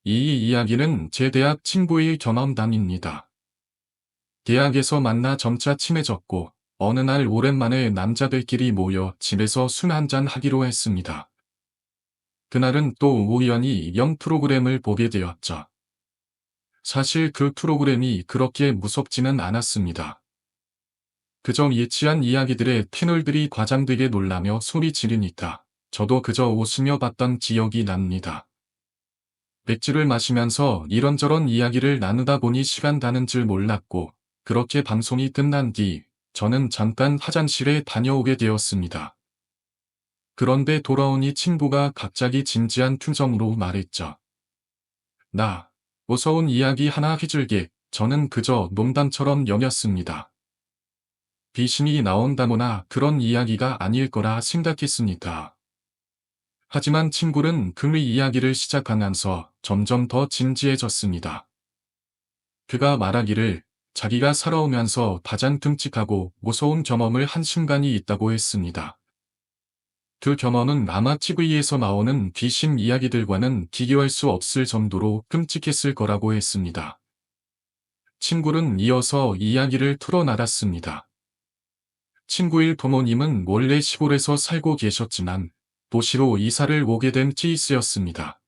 이 이야기는 제 대학 친구의 경험담입니다. 대학에서 만나 점차 친해졌고, 어느 날 오랜만에 남자들끼리 모여 집에서 술 한잔 하기로 했습니다. 그날은 또 우연히 영 프로그램을 보게 되었죠. 사실 그 프로그램이 그렇게 무섭지는 않았습니다. 그저 예치한 이야기들의 패널들이 과장되게 놀라며 소리 지르니까 저도 그저 웃으며 봤던 기억이 납니다. 맥주를 마시면서 이런저런 이야기를 나누다 보니 시간 가는 줄 몰랐고, 그렇게 방송이 끝난 뒤 저는 잠깐 화장실에 다녀오게 되었습니다. 그런데 돌아오니 친구가 갑자기 진지한 표정으로 말했죠. 나, 무서운 이야기 하나 해줄게. 저는 그저 농담처럼 여겼습니다. 귀신이 나온다거나 그런 이야기가 아닐 거라 생각했으니까. 하지만 친구는 그 이야기를 시작하면서 점점 더 진지해졌습니다. 그가 말하기를 자기가 살아오면서 가장 끔찍하고 무서운 경험을 한 순간이 있다고 했습니다. 그 경험은 아마 TV에서 나오는 귀신 이야기들과는 비교할 수 없을 정도로 끔찍했을 거라고 했습니다. 친구는 이어서 이야기를 풀어나갔습니다. 친구의 부모님은 원래 시골에서 살고 계셨지만 도시로 이사를 오게 된 케이스였습니다.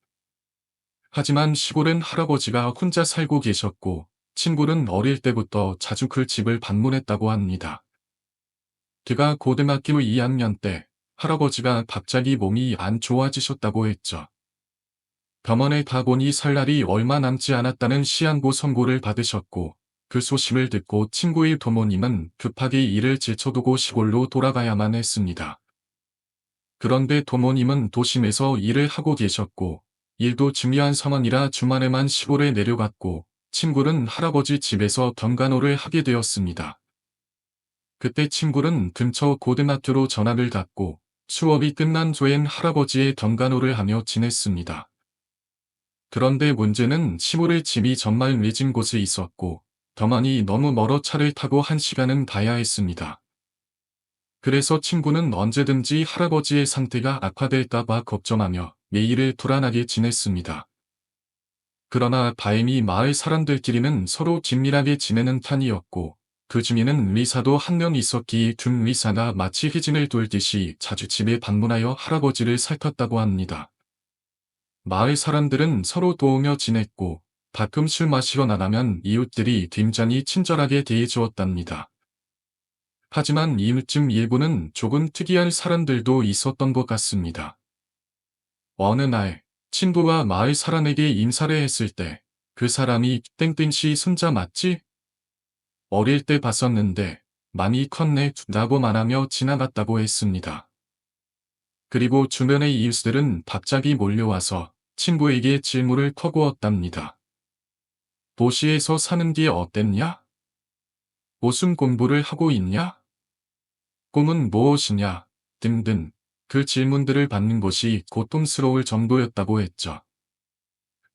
하지만 시골은 할아버지가 혼자 살고 계셨고 친구는 어릴 때부터 자주 그 집을 방문했다고 합니다. 그가 고등학교 2학년 때 할아버지가 갑자기 몸이 안 좋아지셨다고 했죠. 병원에 가보니 살 날이 얼마 남지 않았다는 시한부 선고를 받으셨고 그 소식을 듣고 친구의 부모님은 급하게 일을 제쳐두고 시골로 돌아가야만 했습니다. 그런데 부모님은 도심에서 일을 하고 계셨고 일도 중요한 상황이라 주말에만 시골에 내려갔고 친구는 할아버지 집에서 병간호를 하게 되었습니다. 그때 친구는 근처 고등학교로 전학을 갔고 수업이 끝난 후엔 할아버지의 병간호를 하며 지냈습니다. 그런데 문제는 시골의 집이 정말 외진 곳에 있었고 병원이 너무 멀어 차를 타고 1시간은 가야 했습니다. 그래서 친구는 언제든지 할아버지의 상태가 악화될까봐 걱정하며 매일을 불안하게 지냈습니다. 그러나 다행히 마을 사람들끼리는 서로 긴밀하게 지내는 편이었고 그 중에는 의사도 한 명 있었기에 준 의사가 마치 회진을 돌듯이 자주 집에 방문하여 할아버지를 살폈다고 합니다. 마을 사람들은 서로 도우며 지냈고 가끔 술 마시러 나가면 이웃들이 굉장히 친절하게 대해주었답니다. 하지만 이웃 중 일부는 조금 특이한 사람들도 있었던 것 같습니다. 어느 날 친구가 마을 사람에게 인사를 했을 때 그 사람이 땡땡씨 손자 맞지? 어릴 때 봤었는데 많이 컸네 라고 말하며 지나갔다고 했습니다. 그리고 주변의 이웃들은 갑자기 몰려와서 친구에게 질문을 퍼부었답니다. 도시에서 사는 게 어땠냐? 무슨 공부를 하고 있냐? 꿈은 무엇이냐? 등등 그 질문들을 받는 것이 고통스러울 정도였다고 했죠.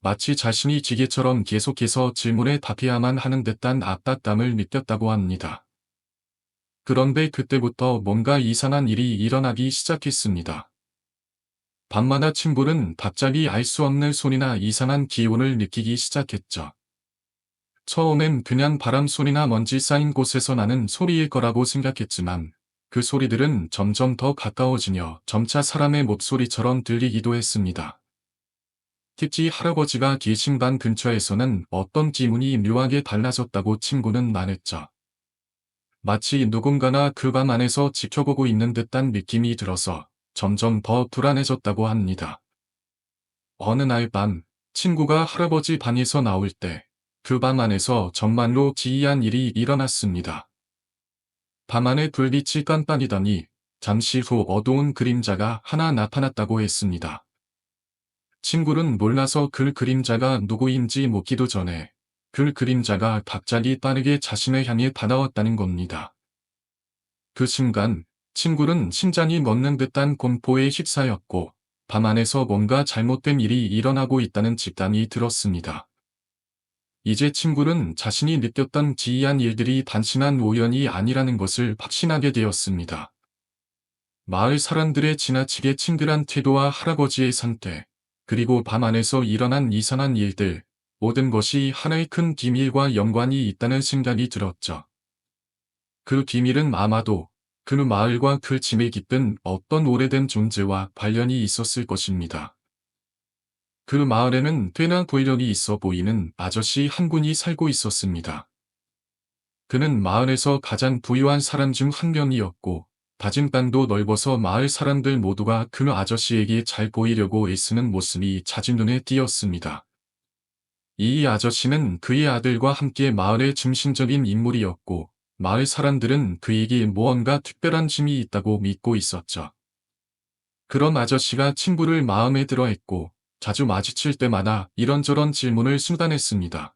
마치 자신이 기계처럼 계속해서 질문에 답해야만 하는 듯한 압박감을 느꼈다고 합니다. 그런데 그때부터 뭔가 이상한 일이 일어나기 시작했습니다. 밤마다 친구는 갑자기 알 수 없는 소리나 이상한 기운을 느끼기 시작했죠. 처음엔 그냥 바람 소리나 먼지 쌓인 곳에서 나는 소리일 거라고 생각했지만 그 소리들은 점점 더 가까워지며 점차 사람의 목소리처럼 들리기도 했습니다. 특히 할아버지가 계신 방 근처에서는 어떤 기분이 묘하게 달라졌다고 친구는 말했죠. 마치 누군가가 그 방 안에서 지켜보고 있는 듯한 느낌이 들어서 점점 더 불안해졌다고 합니다. 어느 날 밤, 친구가 할아버지 방에서 나올 때 그 방 안에서 정말로 기이한 일이 일어났습니다. 방 안에 불빛이 깜빡이더니 잠시 후 어두운 그림자가 하나 나타났다고 했습니다. 친구는 몰라서 그 그림자가 누구인지 묻기도 전에 그 그림자가 갑자기 빠르게 자신을 향해 다가왔다는 겁니다. 그 순간 친구는 심장이 멎는 듯한 공포에 휩싸였고 방 안에서 뭔가 잘못된 일이 일어나고 있다는 직감이 들었습니다. 이제 친구는 자신이 느꼈던 기이한 일들이 단순한 우연이 아니라는 것을 확신하게 되었습니다. 마을 사람들의 지나치게 친근한 태도와 할아버지의 상태, 그리고 밤 안에서 일어난 이상한 일들, 모든 것이 하나의 큰 비밀과 연관이 있다는 생각이 들었죠. 그 비밀은 아마도 그 마을과 그 집에 깃든 어떤 오래된 존재와 관련이 있었을 것입니다. 그 마을에는 꽤나 권력이 있어 보이는 아저씨 한 분이 살고 있었습니다. 그는 마을에서 가장 부유한 사람 중 한 명이었고, 다진 땅도 넓어서 마을 사람들 모두가 그 아저씨에게 잘 보이려고 애쓰는 모습이 자주 눈에 띄었습니다. 이 아저씨는 그의 아들과 함께 마을의 중심적인 인물이었고, 마을 사람들은 그에게 무언가 특별한 힘이 있다고 믿고 있었죠. 그런 아저씨가 친구를 마음에 들어 했고, 자주 마주칠 때마다 이런저런 질문을 수단했습니다.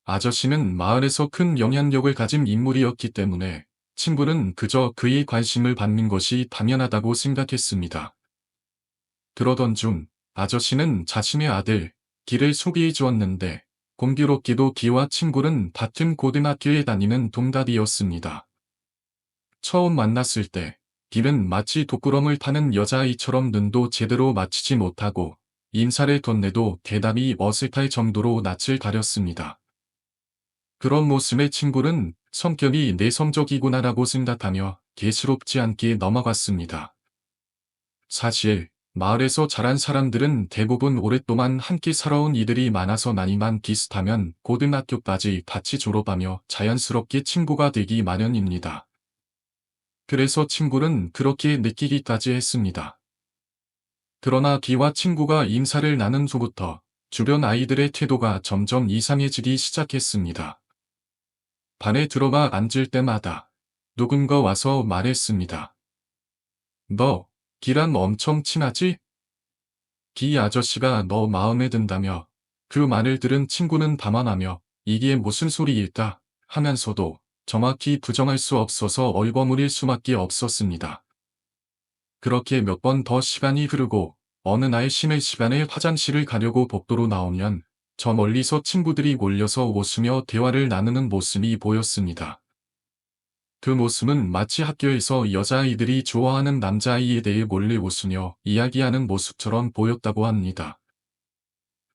아저씨는 마을에서 큰 영향력을 가진 인물이었기 때문에 친구는 그저 그의 관심을 받는 것이 당연하다고 생각했습니다. 그러던 중 아저씨는 자신의 아들, 길을 소개해 주었는데 공교롭게도 기와 친구는 같은 고등학교에 다니는 동갑이었습니다. 처음 만났을 때 길은 마치 독구름을 타는 여자아이처럼 눈도 제대로 맞추지 못하고 인사를 건네도 대답이 어색할 정도로 낯을 가렸습니다. 그런 모습의 친구는 성격이 내성적이구나라고 생각하며 개스럽지 않게 넘어갔습니다. 사실 마을에서 자란 사람들은 대부분 오랫동안 함께 살아온 이들이 많아서 나이만 비슷하면 고등학교까지 같이 졸업하며 자연스럽게 친구가 되기 마련입니다. 그래서 친구는 그렇게 느끼기까지 했습니다. 그러나 기와 친구가 인사를 나눈 후부터 주변 아이들의 태도가 점점 이상해지기 시작했습니다. 반에 들어가 앉을 때마다 누군가 와서 말했습니다. 너, 기랑 엄청 친하지? 기 아저씨가 너 마음에 든다며 그 말을 들은 친구는 담아나며 이게 무슨 소리일까 하면서도 정확히 부정할 수 없어서 얼버무릴 수밖에 없었습니다. 그렇게 몇 번 더 시간이 흐르고 어느 날 쉬는 시간에 화장실을 가려고 복도로 나오면 저 멀리서 친구들이 몰려서 웃으며 대화를 나누는 모습이 보였습니다. 그 모습은 마치 학교에서 여자아이들이 좋아하는 남자아이에 대해 몰래 웃으며 이야기하는 모습처럼 보였다고 합니다.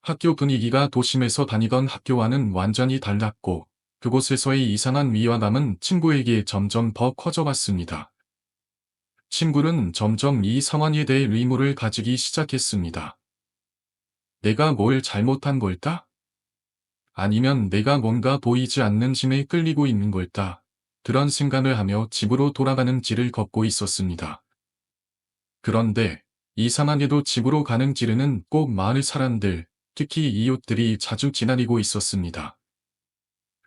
학교 분위기가 도심에서 다니던 학교와는 완전히 달랐고 그곳에서의 이상한 위화감은 친구에게 점점 더 커져갔습니다. 친구는 점점 이 상황에 대해 의문을 가지기 시작했습니다. 내가 뭘 잘못한 걸까? 아니면 내가 뭔가 보이지 않는 힘에 끌리고 있는 걸까? 그런 생각을 하며 집으로 돌아가는 길을 걷고 있었습니다. 그런데 이상하게도 집으로 가는 길에는 꼭 마을 사람들, 특히 이웃들이 자주 지나리고 있었습니다.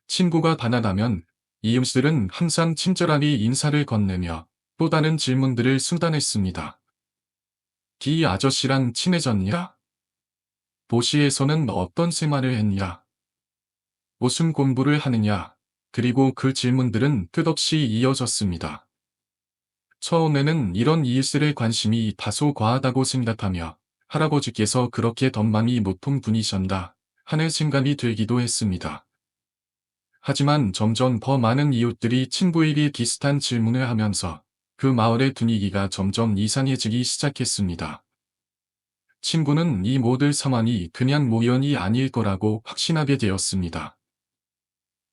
친구가 반하다면 이웃들은 항상 친절하게 인사를 건네며 또 다른 질문들을 수단했습니다. 기 아저씨랑 친해졌냐? 도시에서는 어떤 생활을 했냐? 무슨 공부를 하느냐? 그리고 그 질문들은 끝없이 이어졌습니다. 처음에는 이런 이웃들의 관심이 다소 과하다고 생각하며 할아버지께서 그렇게 덤맘이 높은 분이셨나 하는 생각이 들기도 했습니다. 하지만 점점 더 많은 이웃들이 친구에게 비슷한 질문을 하면서 그 마을의 분위기가 점점 이상해지기 시작했습니다. 친구는 이 모든 상황이 그냥 우연이 아닐 거라고 확신하게 되었습니다.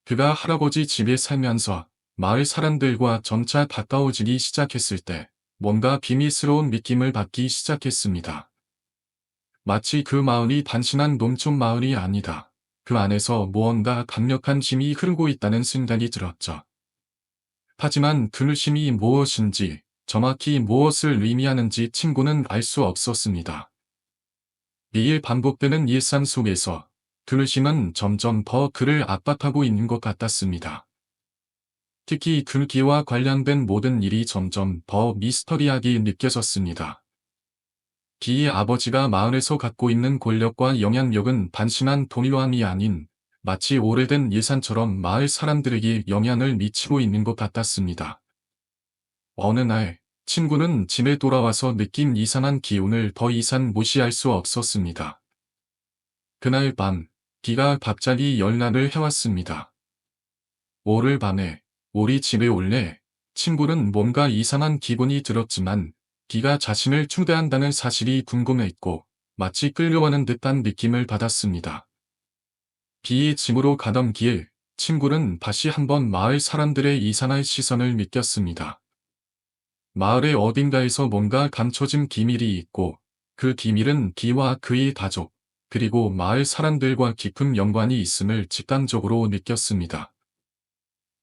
그가 할아버지 집에 살면서 마을 사람들과 점차 가까워지기 시작했을 때 뭔가 비밀스러운 느낌을 받기 시작했습니다. 마치 그 마을이 단순한 농촌 마을이 아니다. 그 안에서 무언가 강력한 힘이 흐르고 있다는 생각이 들었죠. 하지만 그 힘이 무엇인지, 정확히 무엇을 의미하는지 친구는 알 수 없었습니다. 매일 반복되는 일상 속에서 그 힘은 점점 더 그를 압박하고 있는 것 같았습니다. 특히 그 기와 관련된 모든 일이 점점 더 미스터리하게 느껴졌습니다. 기의 아버지가 마을에서 갖고 있는 권력과 영향력은 단순한 동일함이 아닌 마치 오래된 예산처럼 마을 사람들에게 영향을 미치고 있는 것 같았습니다. 어느 날 친구는 집에 돌아와서 느낀 이상한 기운을 더 이상 무시할 수 없었습니다. 그날 밤 기가 갑자기 연락을 해왔습니다. 오늘 밤에 우리 집에 올래? 친구는 뭔가 이상한 기분이 들었지만 기가 자신을 초대한다는 사실이 궁금했고 마치 끌려가는 듯한 느낌을 받았습니다. 비의 짐으로 가던 길, 친구는 다시 한번 마을 사람들의 이상한 시선을 느꼈습니다. 마을의 어딘가에서 뭔가 감춰진 기밀이 있고, 그 기밀은 비와 그의 가족, 그리고 마을 사람들과 깊은 연관이 있음을 직감적으로 느꼈습니다.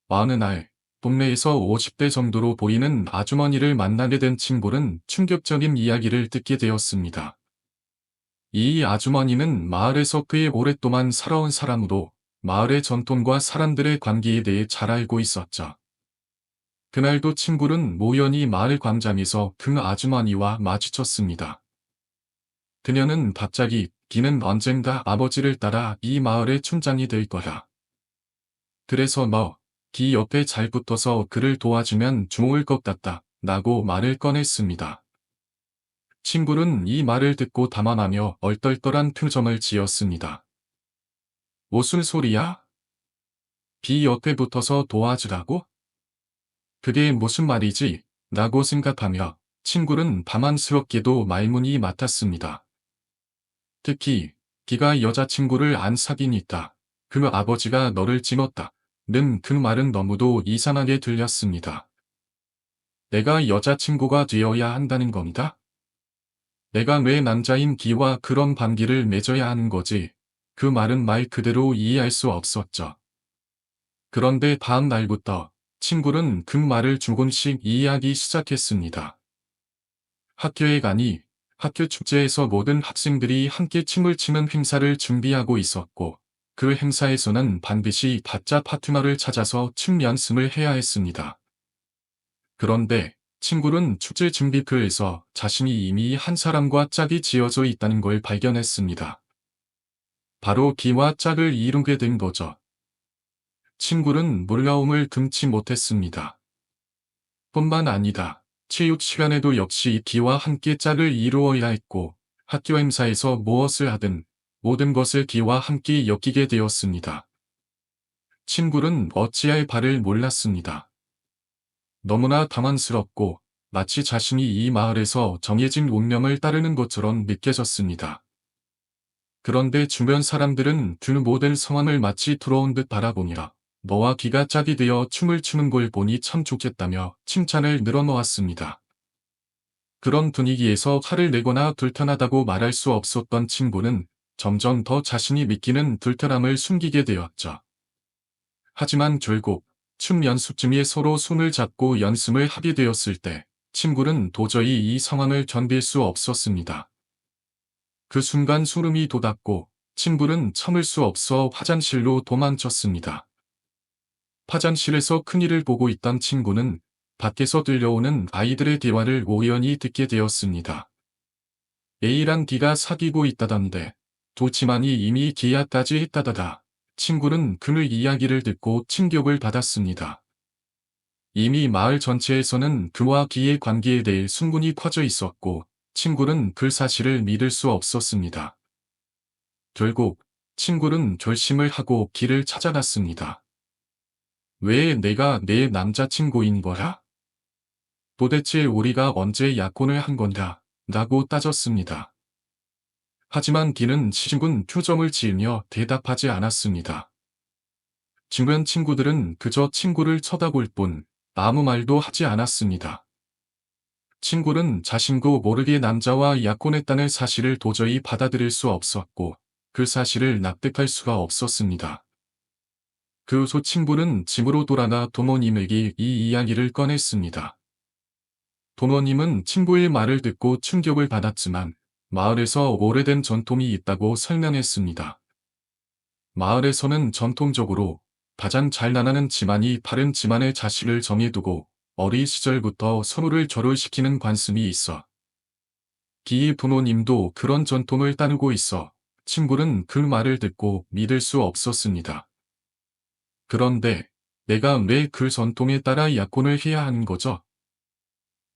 어느 날, 동네에서 50대 정도로 보이는 아주머니를 만나게 된 친구는 충격적인 이야기를 듣게 되었습니다. 이 아주머니는 마을에서 꽤 오랫동안 살아온 사람으로 마을의 전통과 사람들의 관계에 대해 잘 알고 있었죠. 그날도 친구는 우연히 마을 광장에서 그 아주머니와 마주쳤습니다. 그녀는 갑자기 기는 언젠가 아버지를 따라 이 마을의 촌장이 될 거야. 그래서 기 옆에 잘 붙어서 그를 도와주면 좋을 것 같다 라고 말을 꺼냈습니다. 친구는 이 말을 듣고 담아나며 얼떨떨한 표정을 지었습니다. 무슨 소리야? 비 옆에 붙어서 도와주라고? 그게 무슨 말이지? 라고 생각하며 친구는 다만스럽게도 말문이 막혔습니다. 특히 비가 여자친구를 안 사귀니까 그 아버지가 너를 찍었다 는 그 말은 너무도 이상하게 들렸습니다. 내가 여자친구가 되어야 한다는 겁니다. 내가 왜 남자인 기와 그런 관계를 맺어야 하는 거지? 그 말은 말 그대로 이해할 수 없었죠. 그런데 다음 날부터 친구는 그 말을 조금씩 이해하기 시작했습니다. 학교에 가니 학교 축제에서 모든 학생들이 함께 춤을 추는 행사를 준비하고 있었고, 그 행사에서는 반드시 가짜 파트너를 찾아서 춤 연습을 해야 했습니다. 그런데 친구는 축제 준비표에서 자신이 이미 한 사람과 짝이 지어져 있다는 걸 발견했습니다. 바로 기와 짝을 이루게 된 거죠. 친구는 놀라움을 금치 못했습니다. 뿐만 아니라 체육 시간에도 역시 기와 함께 짝을 이루어야 했고, 학교 행사에서 무엇을 하든 모든 것을 기와 함께 엮이게 되었습니다. 친구는 어찌할 바를 몰랐습니다. 너무나 당황스럽고 마치 자신이 이 마을에서 정해진 운명을 따르는 것처럼 느껴졌습니다. 그런데 주변 사람들은 그 모든 상황을 마치 들어온 듯 바라보니라 너와 기가 짝이 되어 춤을 추는 걸 보니 참 좋겠다며 칭찬을 늘어놓았습니다. 그런 분위기에서 화를 내거나 불편하다고 말할 수 없었던 친구는 점점 더 자신이 믿기는 불편함을 숨기게 되었죠. 하지만 결국 춤 연습 중에 서로 손을 잡고 연습을 하게 되었을 때 친구는 도저히 이 상황을 견딜 수 없었습니다. 그 순간 소름이 돋았고 친구는 참을 수 없어 화장실로 도망쳤습니다. 화장실에서 큰일을 보고 있던 친구는 밖에서 들려오는 아이들의 대화를 우연히 듣게 되었습니다. A랑 D가 사귀고 있다던데 도치만이 이미 계약까지 했다더라. 친구는 그의 이야기를 듣고 충격을 받았습니다. 이미 마을 전체에서는 그와 기의 관계에 대해 순군이 퍼져 있었고 친구는 그 사실을 믿을 수 없었습니다. 결국 친구는 결심을 하고 기를 찾아갔습니다. 왜 내가 내 남자친구인 거야? 도대체 우리가 언제 약혼을 한 건가? 라고 따졌습니다. 하지만 기는 시중은 표정을 지으며 대답하지 않았습니다. 주변 친구들은 그저 친구를 쳐다볼 뿐 아무 말도 하지 않았습니다. 친구는 자신도 모르게 남자와 약혼했다는 사실을 도저히 받아들일 수 없었고 그 사실을 납득할 수가 없었습니다. 그 후 친구는 집으로 돌아가 부모님에게 이 이야기를 꺼냈습니다. 부모님은 친구의 말을 듣고 충격을 받았지만 마을에서 오래된 전통이 있다고 설명했습니다. 마을에서는 전통적으로 가장 잘 나가는 집안이 다른 집안의 자식을 정해두고 어린 시절부터 서로를 결혼시키는 관습이 있어. 기의 부모님도 그런 전통을 따르고 있어 친구는 그 말을 듣고 믿을 수 없었습니다. 그런데 내가 왜 그 전통에 따라 약혼을 해야 하는 거죠?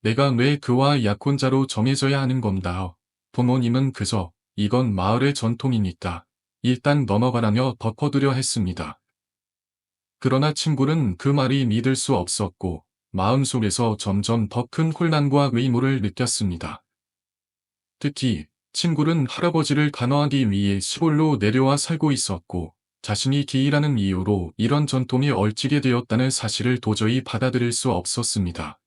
내가 왜 그와 약혼자로 정해져야 하는 건가? 부모님은 그저 이건 마을의 전통이니까 일단 넘어가라며 덮어두려 했습니다. 그러나 친구는 그 말이 믿을 수 없었고 마음속에서 점점 더 큰 혼란과 의무를 느꼈습니다. 특히 친구는 할아버지를 간호하기 위해 시골로 내려와 살고 있었고, 자신이 기이라는 이유로 이런 전통이 얽히게 되었다는 사실을 도저히 받아들일 수 없었습니다.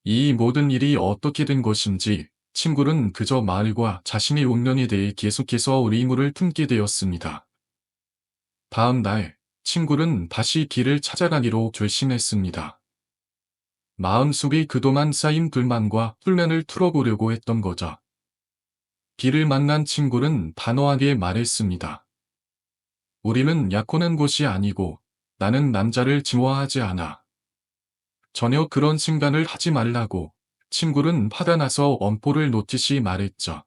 이 모든 일이 어떻게 된 것인지 친구는 그저 마을과 자신의 운명에 대해 계속해서 의문을 품게 되었습니다. 다음 날, 친구는 다시 길을 찾아가기로 결심했습니다. 마음속에 그동안 쌓인 불만과 훈련을 풀어보려고 했던 거죠. 길을 만난 친구는 단호하게 말했습니다. 우리는 약혼한 곳이 아니고 나는 남자를 좋아하지 않아. 전혀 그런 생각을 하지 말라고 친구는 화가 나서 엄포를 놓듯이 말했죠.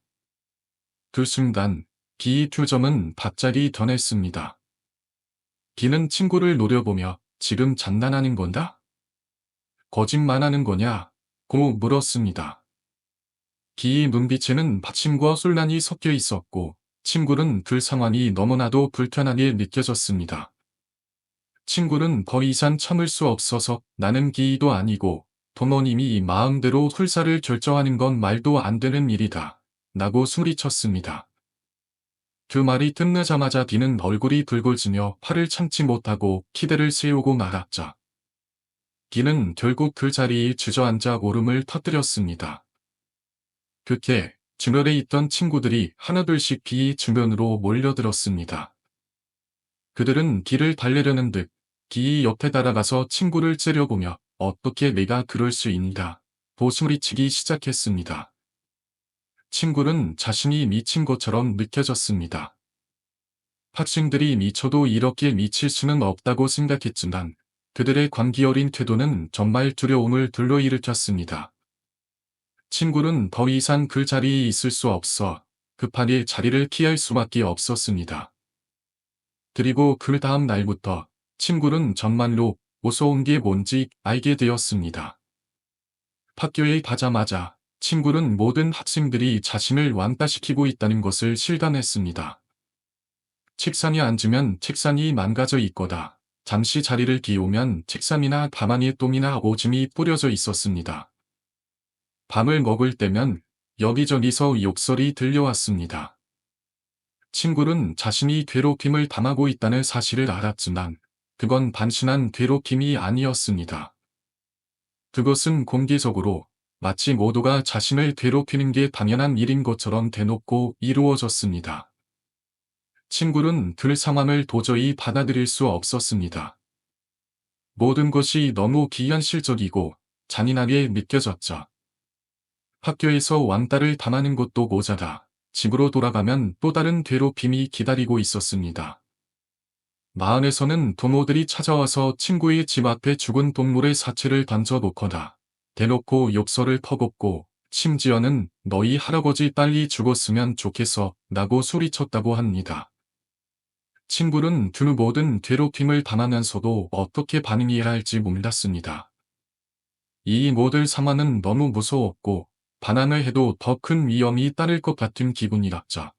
그 순간 기의 표정은 갑자기 변했습니다. 기는 친구를 노려보며 지금 장난하는 건가? 거짓말하는 거냐? 고 물었습니다. 기의 눈빛에는 받침과 혼란이 섞여 있었고 친구는 그 상황이 너무나도 불편하게 느껴졌습니다. 친구는 더 이상 참을 수 없어서 나는 기이도 아니고 부모님이 마음대로 훌사를 결정하는 건 말도 안 되는 일이다. 라고 소리쳤습니다. 그 말이 끝나자마자 기는 얼굴이 붉어지며 화를 참지 못하고 기대를 세우고 말았죠. 기는 결국 그 자리에 주저앉아 울음을 터뜨렸습니다. 그때 주변에 있던 친구들이 하나둘씩 기의 주변으로 몰려들었습니다. 그들은 기를 달래려는 듯 기의 옆에 달아가서 친구를 째려보며 어떻게 내가 그럴 수 있는가 고 소리치기 시작했습니다. 친구는 자신이 미친 것처럼 느껴졌습니다. 학생들이 미쳐도 이렇게 미칠 수는 없다고 생각했지만 그들의 광기 어린 태도는 정말 두려움을 불러일으켰습니다. 친구는 더 이상 그 자리에 있을 수 없어 급하게 자리를 피할 수밖에 없었습니다. 그리고 그 다음 날부터 친구는 정말로 무서운 게 뭔지 알게 되었습니다. 학교에 가자마자 친구는 모든 학생들이 자신을 왕따시키고 있다는 것을 실감했습니다. 책상에 앉으면 책상이 망가져 있거나 잠시 자리를 비우면 책상이나 가방에 똥이나 오줌이 뿌려져 있었습니다. 밥을 먹을 때면 여기저기서 욕설이 들려왔습니다. 친구는 자신이 괴롭힘을 당하고 있다는 사실을 알았지만 그건 단순한 괴롭힘이 아니었습니다. 그것은 공개적으로 마치 모두가 자신을 괴롭히는 게 당연한 일인 것처럼 대놓고 이루어졌습니다. 친구는 그 상황을 도저히 받아들일 수 없었습니다. 모든 것이 너무 비현실적이고 잔인하게 느껴졌죠. 학교에서 왕따를 당하는 것도 모자라 집으로 돌아가면 또 다른 괴롭힘이 기다리고 있었습니다. 마을에서는 부모들이 찾아와서 친구의 집 앞에 죽은 동물의 사체를 던져놓거나 대놓고 욕설을 퍼붓고 심지어는 너희 할아버지 빨리 죽었으면 좋겠어 라고 소리쳤다고 합니다. 친구는 그 모든 괴롭힘을 당하면서도 어떻게 반응해야 할지 몰랐습니다. 이 모든 상황은 너무 무서웠고 반항을 해도 더 큰 위험이 따를 것 같은 기분이었죠.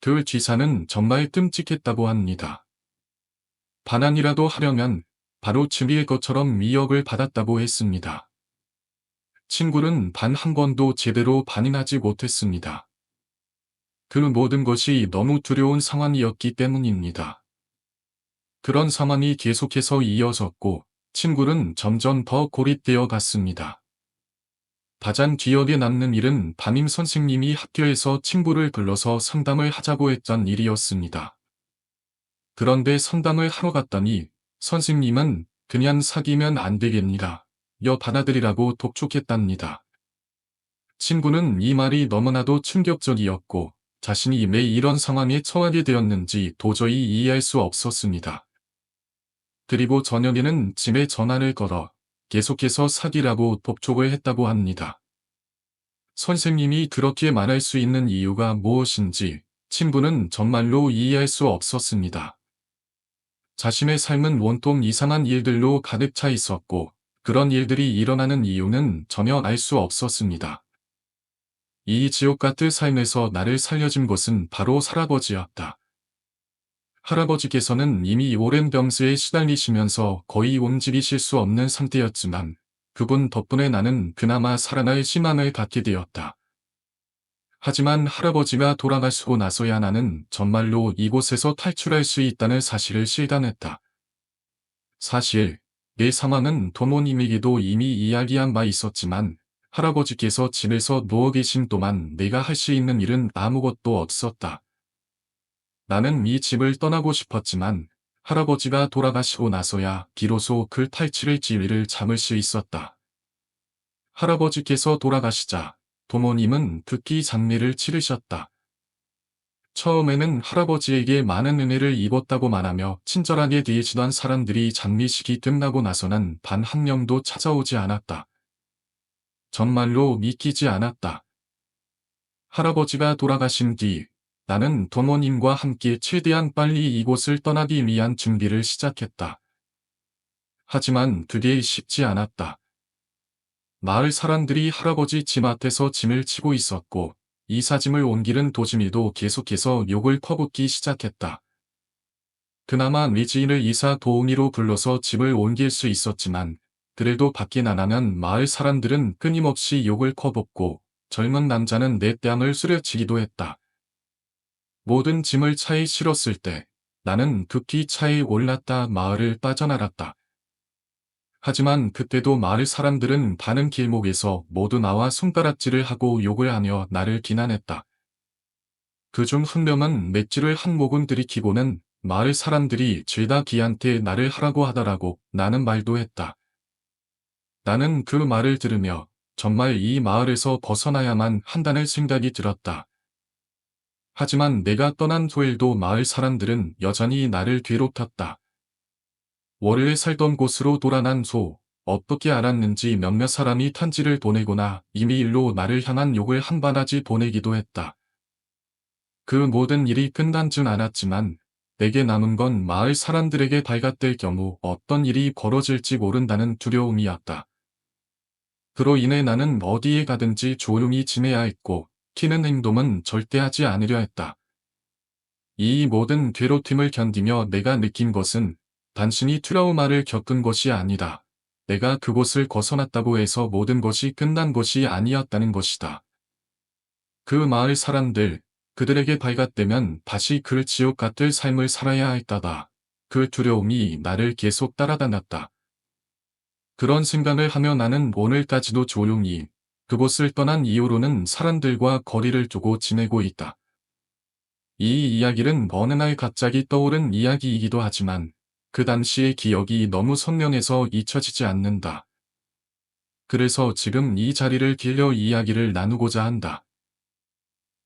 그 지사는 정말 끔찍했다고 합니다. 반항이라도 하려면 바로 죽일 것처럼 위협을 받았다고 했습니다. 친구는 단 한 번도 제대로 반응하지 못했습니다. 그 모든 것이 너무 두려운 상황이었기 때문입니다. 그런 상황이 계속해서 이어졌고 친구는 점점 더 고립되어 갔습니다. 가장 기억에 남는 일은 담임 선생님이 학교에서 친구를 불러서 상담을 하자고 했던 일이었습니다. 그런데 상담을 하러 갔더니 선생님은 그냥 사귀면 안 되겠니라 여 받아들이라고 독촉했답니다. 친구는 이 말이 너무나도 충격적이었고 자신이 왜 이런 상황에 처하게 되었는지 도저히 이해할 수 없었습니다. 그리고 저녁에는 집에 전화를 걸어 계속해서 사귀라고 독촉을 했다고 합니다. 선생님이 그렇게 말할 수 있는 이유가 무엇인지 친구는 정말로 이해할 수 없었습니다. 자신의 삶은 온통 이상한 일들로 가득 차 있었고 그런 일들이 일어나는 이유는 전혀 알 수 없었습니다. 이 지옥 같은 삶에서 나를 살려준 것은 바로 할아버지였다. 할아버지께서는 이미 오랜 병수에 시달리시면서 거의 움직이실 수 없는 상태였지만 그분 덕분에 나는 그나마 살아날 희망을 갖게 되었다. 하지만 할아버지가 돌아가시고 나서야 나는 정말로 이곳에서 탈출할 수 있다는 사실을 실감했다. 사실, 내 상황은 부모님에게도 이미 이야기한 바 있었지만, 할아버지께서 집에서 누워 계신 동안 내가 할 수 있는 일은 아무것도 없었다. 나는 이 집을 떠나고 싶었지만, 할아버지가 돌아가시고 나서야 비로소 그 탈출의 지위를 잡을 수 있었다. 할아버지께서 돌아가시자 부모님은 극히 장례를 치르셨다. 처음에는 할아버지에게 많은 은혜를 입었다고 말하며 친절하게 대해주던 사람들이 장례식이 끝나고 나서는 단 한 명도 찾아오지 않았다. 정말로 믿기지 않았다. 할아버지가 돌아가신 뒤 나는 부모님과 함께 최대한 빨리 이곳을 떠나기 위한 준비를 시작했다. 하지만 그게 쉽지 않았다. 마을 사람들이 할아버지 집 앞에서 짐을 치고 있었고 이사짐을 옮기는 도중에도 계속해서 욕을 퍼붓기 시작했다. 그나마 외지인을 이사 도우미로 불러서 집을 옮길 수 있었지만 그래도 밖에 나가면 마을 사람들은 끊임없이 욕을 퍼붓고 젊은 남자는 내 뺨을 쓰려치기도 했다. 모든 짐을 차에 실었을 때 나는 급히 차에 올랐다 마을을 빠져나갔다. 하지만 그때도 마을 사람들은 가는 길목에서 모두 나와 손가락질을 하고 욕을 하며 나를 비난했다. 그중 한 명은 맥주를 한 모금 들이키고는 마을 사람들이 죄다 기한테 나를 하라고 하더라고 나는 말도 했다. 나는 그 말을 들으며 정말 이 마을에서 벗어나야만 한다는 생각이 들었다. 하지만 내가 떠난 후에도 마을 사람들은 여전히 나를 괴롭혔다. 원래 살던 곳으로 돌아난 후 어떻게 알았는지 몇몇 사람이 편지를 보내거나 이메일로 나를 향한 욕을 한 바가지 보내기도 했다. 그 모든 일이 끝난 줄 알았지만 내게 남은 건 마을 사람들에게 발각될 경우 어떤 일이 벌어질지 모른다는 두려움이었다. 그로 인해 나는 어디에 가든지 조용히 지내야 했고 튀는 행동은 절대 하지 않으려 했다. 이 모든 괴롭힘을 견디며 내가 느낀 것은 단순히 트라우마를 겪은 것이 아니다. 내가 그곳을 벗어났다고 해서 모든 것이 끝난 것이 아니었다는 것이다. 그 마을 사람들, 그들에게 발각되면 다시 그 지옥 같을 삶을 살아야 했다다. 그 두려움이 나를 계속 따라다녔다. 그런 생각을 하며 나는 오늘까지도 조용히 그곳을 떠난 이후로는 사람들과 거리를 두고 지내고 있다. 이 이야기는 어느 날 갑자기 떠오른 이야기이기도 하지만 그 당시의 기억이 너무 선명해서 잊혀지지 않는다. 그래서 지금 이 자리를 빌려 이야기를 나누고자 한다.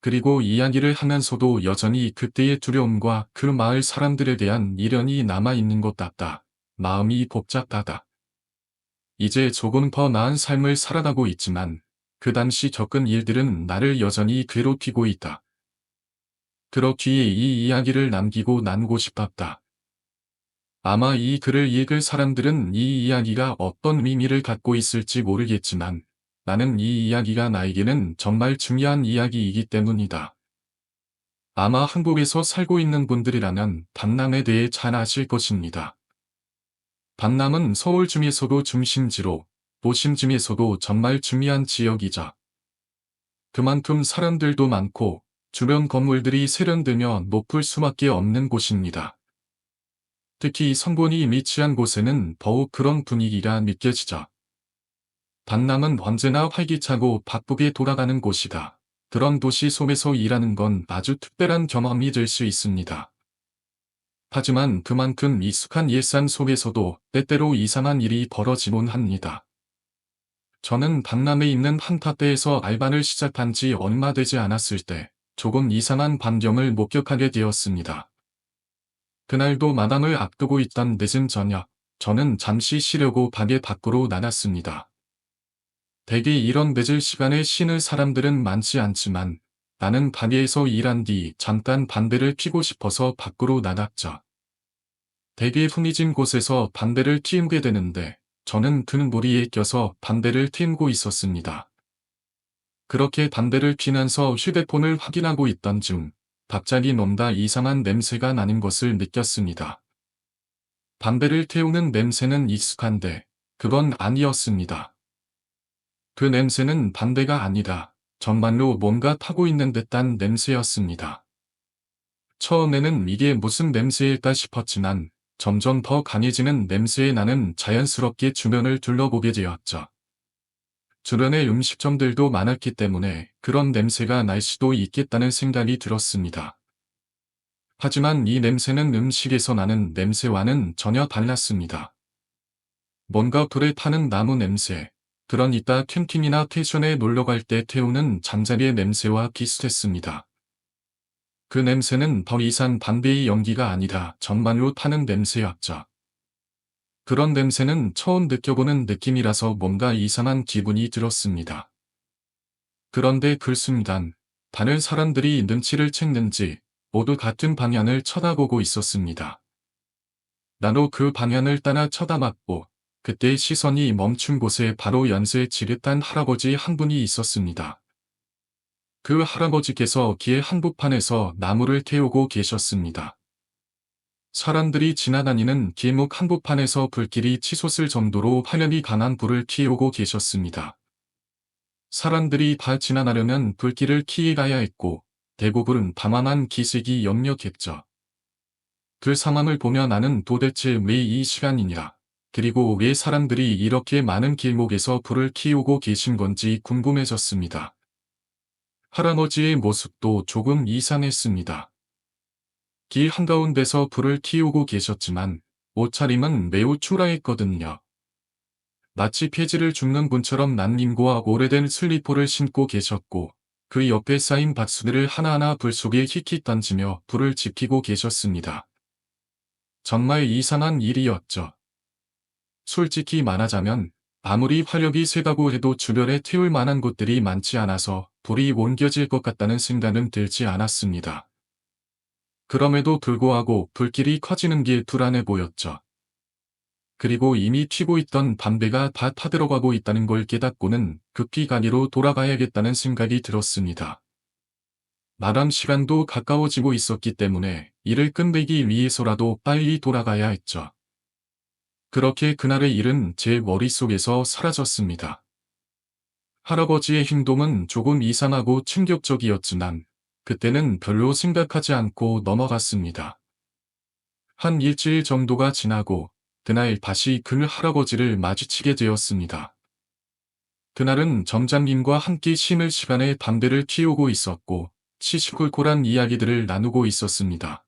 그리고 이야기를 하면서도 여전히 그때의 두려움과 그 마을 사람들에 대한 미련이 남아있는 것 같다. 마음이 복잡하다. 이제 조금 더 나은 삶을 살아가고 있지만 그 당시 겪은 일들은 나를 여전히 괴롭히고 있다. 그렇기에 이 이야기를 남기고 나누고 싶었다. 아마 이 글을 읽을 사람들은 이 이야기가 어떤 의미를 갖고 있을지 모르겠지만 나는 이 이야기가 나에게는 정말 중요한 이야기이기 때문이다. 아마 한국에서 살고 있는 분들이라면 반남에 대해 잘 아실 것입니다. 반남은 서울 중에서도 중심지로 도심 중에서도 정말 중요한 지역이자 그만큼 사람들도 많고 주변 건물들이 세련되며 높을 수밖에 없는 곳입니다. 특히 성본이 위치한 곳에는 더욱 그런 분위기가 느껴지죠. 반남은 언제나 활기차고 바쁘게 돌아가는 곳이다. 그런 도시 속에서 일하는 건 아주 특별한 경험이 될 수 있습니다. 하지만 그만큼 익숙한 일상 속에서도 때때로 이상한 일이 벌어지곤 합니다. 저는 강남에 있는 한 카페에서 알바를 시작한 지 얼마 되지 않았을 때 조금 이상한 광경을 목격하게 되었습니다. 그날도 마감을 앞두고 있던 늦은 저녁, 저는 잠시 쉬려고 가게 밖으로 나갔습니다. 대개 이런 늦을 시간에 쉬는 사람들은 많지 않지만 나는 가게에서 일한 뒤 잠깐 담배를 피고 싶어서 밖으로 나갔죠. 대개 흥미진 곳에서 담배를 피우게 되는데 저는 등 무리에 껴서 담배를 피우고 있었습니다. 그렇게 담배를 피면서 휴대폰을 확인하고 있던 중 갑자기 뭔가 이상한 냄새가 나는 것을 느꼈습니다. 담배를 태우는 냄새는 익숙한데 그건 아니었습니다. 그 냄새는 담배가 아니라 정말로 뭔가 타고 있는 듯한 냄새였습니다. 처음에는 이게 무슨 냄새일까 싶었지만 점점 더 강해지는 냄새에 나는 자연스럽게 주변을 둘러보게 되었죠. 주변에 음식점들도 많았기 때문에 그런 냄새가 날 수도 있겠다는 생각이 들었습니다. 하지만 이 냄새는 음식에서 나는 냄새와는 전혀 달랐습니다. 뭔가 불에 타는 나무 냄새, 그러니까 캠핑이나 패션에 놀러갈 때 태우는 잠자리의 냄새와 비슷했습니다. 그 냄새는 더 이상 담배의 연기가 아니라 정말로 타는 냄새였죠. 그런 냄새는 처음 느껴보는 느낌이라서 뭔가 이상한 기분이 들었습니다. 그런데 그 순간, 다른 사람들이 눈치를 챘는지 모두 같은 방향을 쳐다보고 있었습니다. 나도 그 방향을 따라 쳐다봤고, 그때 시선이 멈춘 곳에 바로 연세 지긋한 할아버지 한 분이 있었습니다. 그 할아버지께서 길 한복판에서 나무를 태우고 계셨습니다. 사람들이 지나다니는 길목 한복판에서 불길이 치솟을 정도로 화력이 강한 불을 피우고 계셨습니다. 사람들이 다 지나가려면 불길을 피해가야 했고 대부분은 방황한 기색이 역력했죠. 그 상황을 보며 나는 도대체 왜 이 시간이냐, 그리고 왜 사람들이 이렇게 많은 길목에서 불을 피우고 계신 건지 궁금해졌습니다. 할아버지의 모습도 조금 이상했습니다. 길 한가운데서 불을 피우고 계셨지만 옷차림은 매우 초라했거든요. 마치 폐지를 줍는 분처럼 난림과 오래된 슬리퍼를 신고 계셨고 그 옆에 쌓인 박스들을 하나하나 불 속에 휙휙 던지며 불을 지피고 계셨습니다. 정말 이상한 일이었죠. 솔직히 말하자면 아무리 화력이 세다고 해도 주변에 태울 만한 곳들이 많지 않아서 불이 옮겨질 것 같다는 생각은 들지 않았습니다. 그럼에도 불구하고 불길이 커지는 게 불안해 보였죠. 그리고 이미 튀고 있던 담배가 다 타들어가고 있다는 걸 깨닫고는 급히 가게로 돌아가야겠다는 생각이 들었습니다. 마감 시간도 가까워지고 있었기 때문에 일을 끝내기 위해서라도 빨리 돌아가야 했죠. 그렇게 그날의 일은 제 머릿속에서 사라졌습니다. 할아버지의 행동은 조금 이상하고 충격적이었지만 그때는 별로 생각하지 않고 넘어갔습니다. 한 일주일 정도가 지나고 그날 다시 그 할아버지를 마주치게 되었습니다. 그날은 점장님과 함께 쉬는 시간에 담배를 피우고 있었고 시시콜콜한 이야기들을 나누고 있었습니다.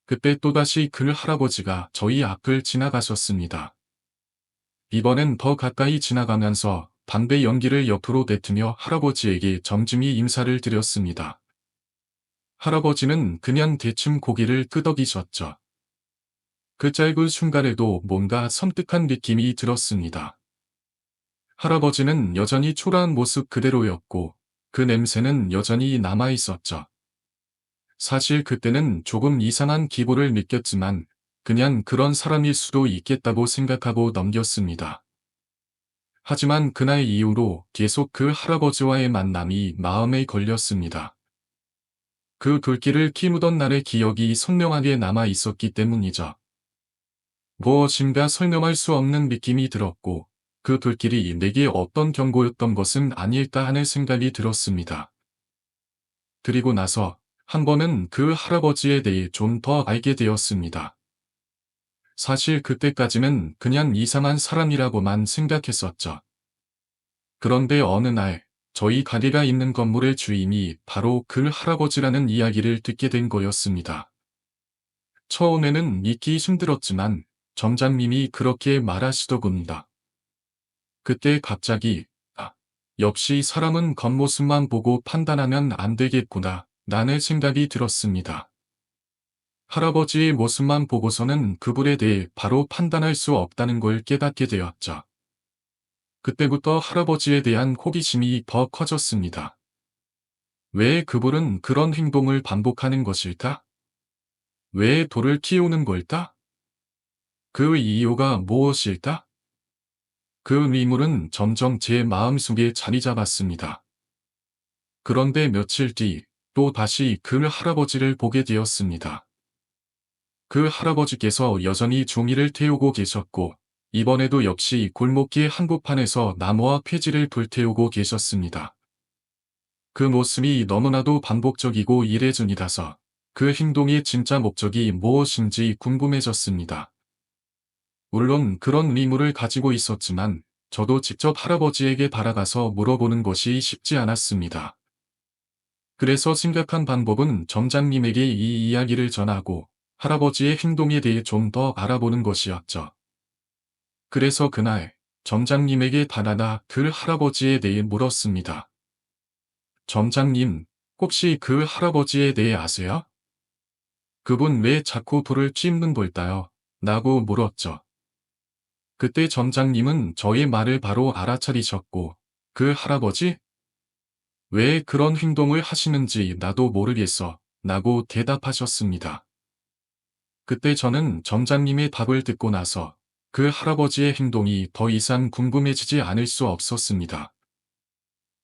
그때 또다시 그 할아버지가 저희 앞을 지나가셨습니다. 이번엔 더 가까이 지나가면서 담배 연기를 옆으로 내트며 할아버지에게 정중히 인사를 드렸습니다. 할아버지는 그냥 대충 고개를 끄덕이셨죠. 그 짧은 순간에도 뭔가 섬뜩한 느낌이 들었습니다. 할아버지는 여전히 초라한 모습 그대로였고 그 냄새는 여전히 남아 있었죠. 사실 그때는 조금 이상한 기분을 느꼈지만 그냥 그런 사람일 수도 있겠다고 생각하고 넘겼습니다. 하지만 그날 이후로 계속 그 할아버지와의 만남이 마음에 걸렸습니다. 그 불길을 키우던 날의 기억이 선명하게 남아 있었기 때문이죠. 무엇인가 설명할 수 없는 느낌이 들었고 그 불길이 내게 어떤 경고였던 것은 아닐까 하는 생각이 들었습니다. 그리고 나서 한 번은 그 할아버지에 대해 좀 더 알게 되었습니다. 사실 그때까지는 그냥 이상한 사람이라고만 생각했었죠. 그런데 어느 날 저희 가게가 있는 건물의 주인이 바로 그 할아버지라는 이야기를 듣게 된 거였습니다. 처음에는 믿기 힘들었지만 점장님이 그렇게 말하시더군요. 그때 갑자기 역시 사람은 겉모습만 보고 판단하면 안 되겠구나 라는 생각이 들었습니다. 할아버지의 모습만 보고서는 그분에 대해 바로 판단할 수 없다는 걸 깨닫게 되었죠. 그때부터 할아버지에 대한 호기심이 더 커졌습니다. 왜 그분은 그런 행동을 반복하는 것일까? 왜 돌을 키우는 걸까? 그 이유가 무엇일까? 그 의문은 점점 제 마음속에 자리 잡았습니다. 그런데 며칠 뒤 또 다시 그 할아버지를 보게 되었습니다. 그 할아버지께서 여전히 종이를 태우고 계셨고 이번에도 역시 골목길 한복판에서 나무와 폐지를 불태우고 계셨습니다. 그 모습이 너무나도 반복적이고 이례적이라서 그 행동의 진짜 목적이 무엇인지 궁금해졌습니다. 물론 그런 의무를 가지고 있었지만 저도 직접 할아버지에게 달아가서 물어보는 것이 쉽지 않았습니다. 그래서 생각한 방법은 점장님에게 이 이야기를 전하고 할아버지의 행동에 대해 좀 더 알아보는 것이었죠. 그래서 그날 점장님에게 달아나 그 할아버지에 대해 물었습니다. 점장님, 혹시 그 할아버지에 대해 아세요? 그분 왜 자꾸 불을 찌는 걸까요? 라고 물었죠. 그때 점장님은 저의 말을 바로 알아차리셨고, 그 할아버지? 왜 그런 행동을 하시는지 나도 모르겠어. 라고 대답하셨습니다. 그때 저는 점장님의 답을 듣고 나서 그 할아버지의 행동이 더 이상 궁금해지지 않을 수 없었습니다.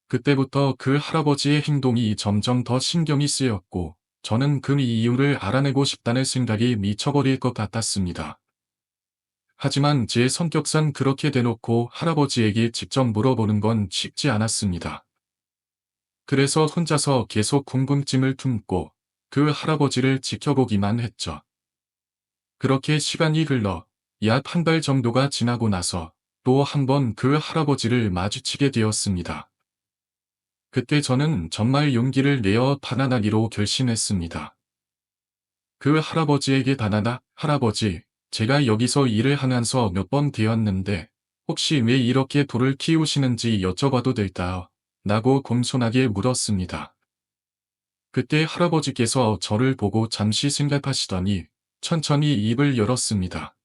그때부터 그 할아버지의 행동이 점점 더 신경이 쓰였고, 저는 그 이유를 알아내고 싶다는 생각이 미쳐버릴 것 같았습니다. 하지만 제 성격상 그렇게 대놓고 할아버지에게 직접 물어보는 건 쉽지 않았습니다. 그래서 혼자서 계속 궁금증을 품고 그 할아버지를 지켜보기만 했죠. 그렇게 시간이 흘러 약 한 달 정도가 지나고 나서 또 한 번 그 할아버지를 마주치게 되었습니다. 그때 저는 정말 용기를 내어 달아나기로 결심했습니다. 그 할아버지에게 달아나, 할아버지, 제가 여기서 일을 하면서 몇 번 되었는데 혹시 왜 이렇게 돌을 키우시는지 여쭤봐도 될까요? 라고 공손하게 물었습니다. 그때 할아버지께서 저를 보고 잠시 생각하시더니 천천히 입을 열었습니다.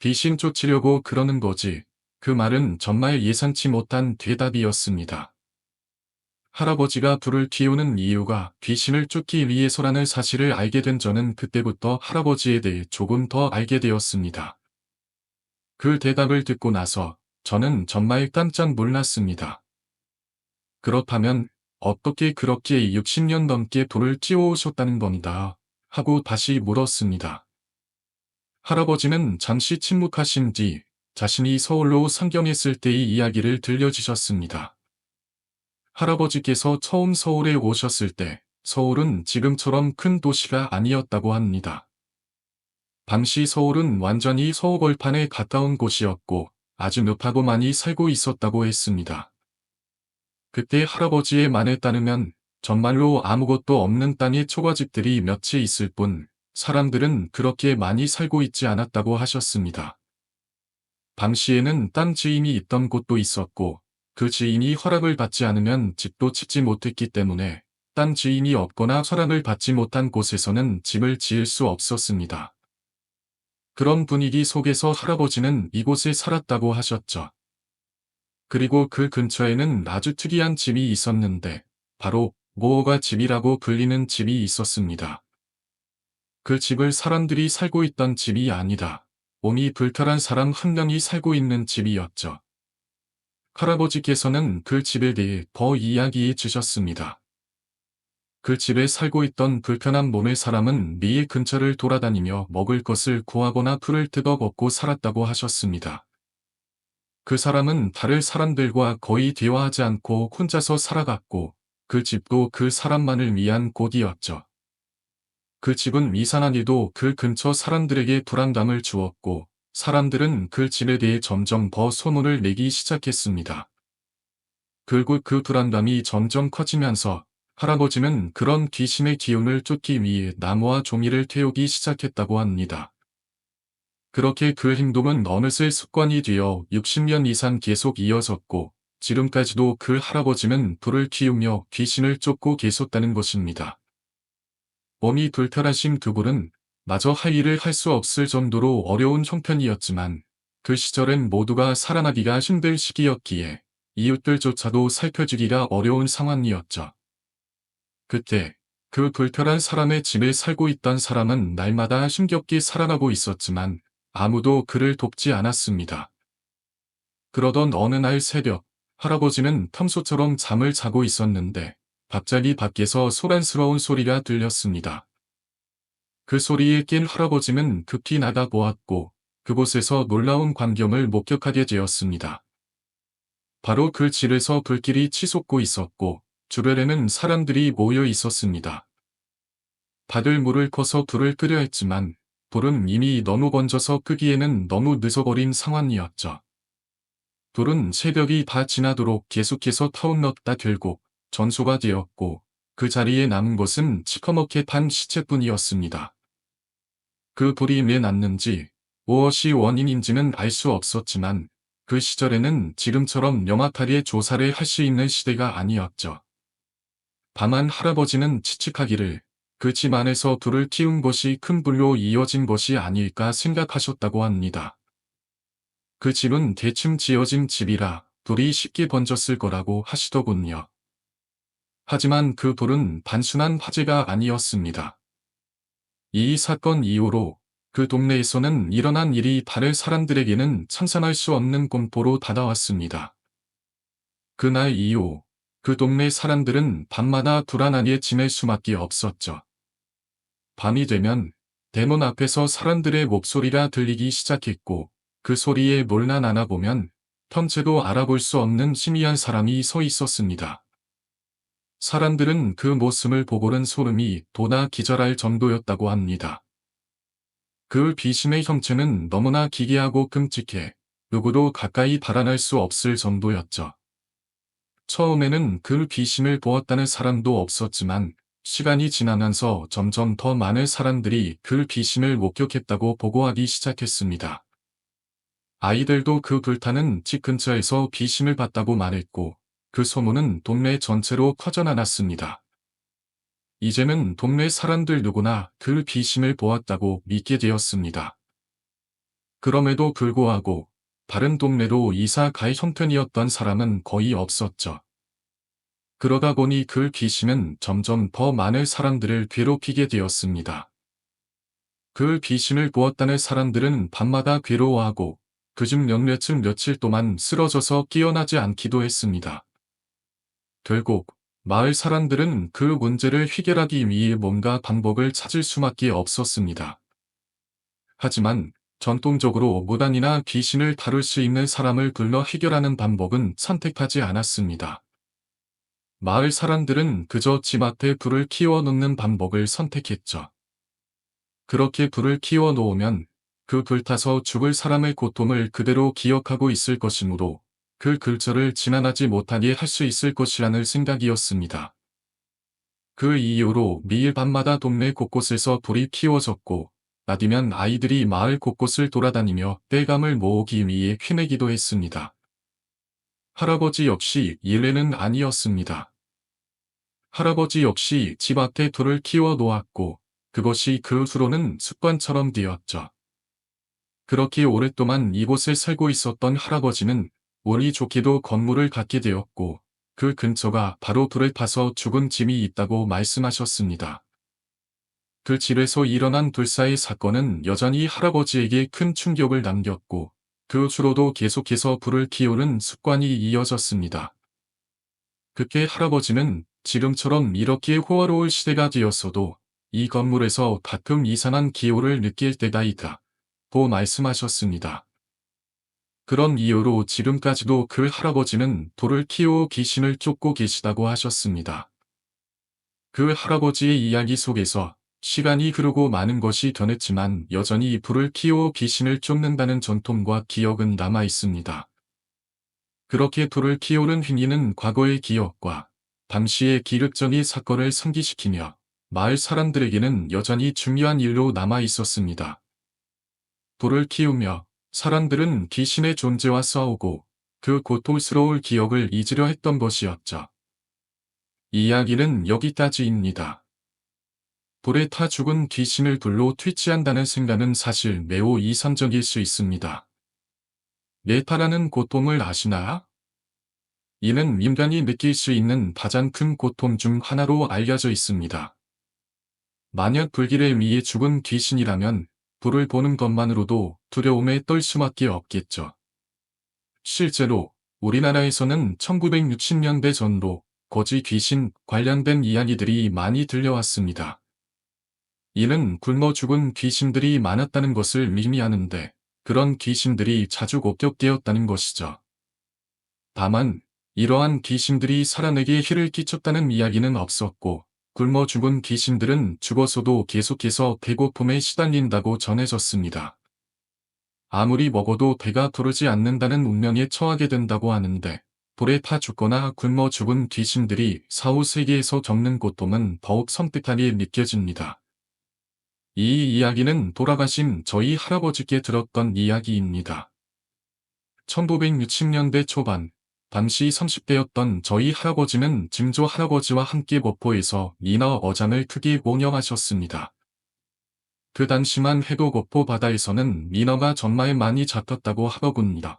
귀신 쫓으려고 그러는 거지. 그 말은 정말 예상치 못한 대답이었습니다. 할아버지가 불을 키우는 이유가 귀신을 쫓기 위해서라는 사실을 알게 된 저는 그때부터 할아버지에 대해 조금 더 알게 되었습니다. 그 대답을 듣고 나서 저는 정말 깜짝 놀랐습니다. 그렇다면 어떻게 그렇게 60년 넘게 돌을 키워오셨다는 겁니다. 하고 다시 물었습니다. 할아버지는 잠시 침묵하신 뒤 자신이 서울로 상경했을 때의 이야기를 들려주셨습니다. 할아버지께서 처음 서울에 오셨을 때 서울은 지금처럼 큰 도시가 아니었다고 합니다. 당시 서울은 완전히 서구벌판에 가까운 곳이었고 아주 늪하고 많이 살고 있었다고 했습니다. 그때 할아버지의 말에 따르면 정말로 아무것도 없는 땅에 초가집들이 몇 채 있을 뿐 사람들은 그렇게 많이 살고 있지 않았다고 하셨습니다. 당시에는 땅 지인이 있던 곳도 있었고 그 지인이 허락을 받지 않으면 집도 짓지 못했기 때문에 땅 지인이 없거나 허락을 받지 못한 곳에서는 집을 지을 수 없었습니다. 그런 분위기 속에서 할아버지는 이곳에 살았다고 하셨죠. 그리고 그 근처에는 아주 특이한 집이 있었는데 바로 모어가 집이라고 불리는 집이 있었습니다. 그 집을 사람들이 살고 있던 집이 아니라 몸이 불편한 사람 한 명이 살고 있는 집이었죠. 할아버지께서는 그 집에 대해 더 이야기해 주셨습니다. 그 집에 살고 있던 불편한 몸의 사람은 매일 근처를 돌아다니며 먹을 것을 구하거나 풀을 뜯어 먹고 살았다고 하셨습니다. 그 사람은 다른 사람들과 거의 대화하지 않고 혼자서 살아갔고 그 집도 그 사람만을 위한 곳이었죠. 그 집은 이상하게도 그 근처 사람들에게 불안감을 주었고 사람들은 그 집에 대해 점점 더 소문을 내기 시작했습니다. 결국 그 불안감이 점점 커지면서 할아버지는 그런 귀신의 기운을 쫓기 위해 나무와 종이를 태우기 시작했다고 합니다. 그렇게 그 행동은 어느새 습관이 되어 60년 이상 계속 이어졌고 지금까지도 그 할아버지는 불을 키우며 귀신을 쫓고 계셨다는 것입니다. 몸이 불편하신 두 분은 마저 할 일을 할 수 없을 정도로 어려운 형편이었지만 그 시절엔 모두가 살아나기가 힘든 시기였기에 이웃들조차도 살펴주기가 어려운 상황이었죠. 그때 그 불편한 사람의 집에 살고 있던 사람은 날마다 힘겹게 살아가고 있었지만 아무도 그를 돕지 않았습니다. 그러던 어느 날 새벽 할아버지는 평소처럼 잠을 자고 있었는데 갑자기 밖에서 소란스러운 소리가 들렸습니다. 그 소리에 깬 할아버지는 급히 나가 보았고 그곳에서 놀라운 광경을 목격하게 되었습니다. 바로 그 집에서 불길이 치솟고 있었고 주변에는 사람들이 모여 있었습니다. 다들 물을 커서 불을 끄려 했지만 불은 이미 너무 번져서 끄기에는 너무 늦어버린 상황이었죠. 불은 새벽이 다 지나도록 계속해서 타올랐다 결국 전소가 되었고 그 자리에 남은 것은 시커멓게 탄 시체뿐이었습니다. 그 불이 왜 났는지 무엇이 원인인지는 알 수 없었지만 그 시절에는 지금처럼 명확하게 조사를 할 수 있는 시대가 아니었죠. 다만 할아버지는 치칙하기를 그 집 안에서 불을 키운 것이 큰 불로 이어진 것이 아닐까 생각하셨다고 합니다. 그 집은 대충 지어진 집이라 불이 쉽게 번졌을 거라고 하시더군요. 하지만 그 불은 단순한 화재가 아니었습니다. 이 사건 이후로 그 동네에서는 일어난 일이 다른 사람들에게는 상상할 수 없는 공포로 다가왔습니다. 그날 이후 그 동네 사람들은 밤마다 불안하게 지낼 수밖에 없었죠. 밤이 되면 대문 앞에서 사람들의 목소리가 들리기 시작했고 그 소리에 놀란 하나 보면 평소도 알아볼 수 없는 희미한 사람이 서 있었습니다. 사람들은 그 모습을 보고는 소름이 돋아 기절할 정도였다고 합니다. 그 귀신의 형체는 너무나 기괴하고 끔찍해 누구도 가까이 달아날 수 없을 정도였죠. 처음에는 그 귀신을 보았다는 사람도 없었지만 시간이 지나면서 점점 더 많은 사람들이 그 귀신을 목격했다고 보고하기 시작했습니다. 아이들도 그 불타는 집 근처에서 귀신을 봤다고 말했고 그 소문은 동네 전체로 퍼져나갔습니다. 이제는 동네 사람들 누구나 그 귀신을 보았다고 믿게 되었습니다. 그럼에도 불구하고 다른 동네로 이사 갈 형편이었던 사람은 거의 없었죠. 그러다 보니 그 귀신은 점점 더 많은 사람들을 괴롭히게 되었습니다. 그 귀신을 보았다는 사람들은 밤마다 괴로워하고 그 중 몇몇은 며칠 동안 쓰러져서 깨어나지 않기도 했습니다. 결국 마을 사람들은 그 문제를 해결하기 위해 뭔가 방법을 찾을 수밖에 없었습니다. 하지만 전통적으로 무당이나 귀신을 다룰 수 있는 사람을 불러 해결하는 방법은 선택하지 않았습니다. 마을 사람들은 그저 집 앞에 불을 키워 놓는 방법을 선택했죠. 그렇게 불을 키워 놓으면 그 불타서 죽을 사람의 고통을 그대로 기억하고 있을 것이므로 그 글절을 지나가지 못하게 할 수 있을 것이라는 생각이었습니다. 그 이후로 매일 밤마다 동네 곳곳에서 불이 키워졌고 낮이면 아이들이 마을 곳곳을 돌아다니며 땔감을 모으기 위해 휘내기도 했습니다. 할아버지 역시 예외는 아니었습니다. 할아버지 역시 집 앞에 돌을 키워 놓았고 그것이 그 후로는 습관처럼 되었죠. 그렇게 오랫동안 이곳에 살고 있었던 할아버지는 운이 좋게도 건물을 갖게 되었고 그 근처가 바로 불을 타서 죽은 집이 있다고 말씀하셨습니다. 그 집에서 일어난 불사의 사건은 여전히 할아버지에게 큰 충격을 남겼고 그 후로도 계속해서 불을 키우는 습관이 이어졌습니다. 그때 할아버지는 지금처럼 이렇게 호화로울 시대가 되었어도 이 건물에서 가끔 이상한 기운을 느낄 때가 있다 고 말씀하셨습니다. 그런 이유로 지금까지도 그 할아버지는 불을 키워 귀신을 쫓고 계시다고 하셨습니다. 그 할아버지의 이야기 속에서 시간이 흐르고 많은 것이 변했지만 여전히 불을 키워 귀신을 쫓는다는 전통과 기억은 남아 있습니다. 그렇게 불을 키우는 행위는 과거의 기억과 당시의 기극적인 사건을 상기시키며 마을 사람들에게는 여전히 중요한 일로 남아 있었습니다. 불을 키우며 사람들은 귀신의 존재와 싸우고 그 고통스러울 기억을 잊으려 했던 것이었죠. 이야기는 여기까지입니다. 불에 타 죽은 귀신을 불로 퇴치한다는 생각은 사실 매우 이상적일 수 있습니다. 뇌파라는 고통을 아시나? 이는 인간이 느낄 수 있는 가장 큰 고통 중 하나로 알려져 있습니다. 만약 불길에 위해 죽은 귀신이라면 불을 보는 것만으로도 두려움에 떨 수밖에 없겠죠. 실제로 우리나라에서는 1960년대 전로 거지 귀신 관련된 이야기들이 많이 들려왔습니다. 이는 굶어 죽은 귀신들이 많았다는 것을 의미하는데 그런 귀신들이 자주 목격되었다는 것이죠. 다만 이러한 귀신들이 사람에게 해를 끼쳤다는 이야기는 없었고, 굶어 죽은 귀신들은 죽어서도 계속해서 배고픔에 시달린다고 전해졌습니다. 아무리 먹어도 배가 부르지 않는다는 운명에 처하게 된다고 하는데, 불에 타 죽거나 굶어 죽은 귀신들이 사후 세계에서 겪는 고통은 더욱 섬뜩하게 느껴집니다. 이 이야기는 돌아가신 저희 할아버지께 들었던 이야기입니다. 1960년대 초반, 당시 30대였던 저희 할아버지는 증조 할아버지와 함께 목포에서 미너 어장을 크게 운영하셨습니다. 그 당시만 해도 목포 바다에서는 민어가 정말 많이 잡혔다고 하더군요.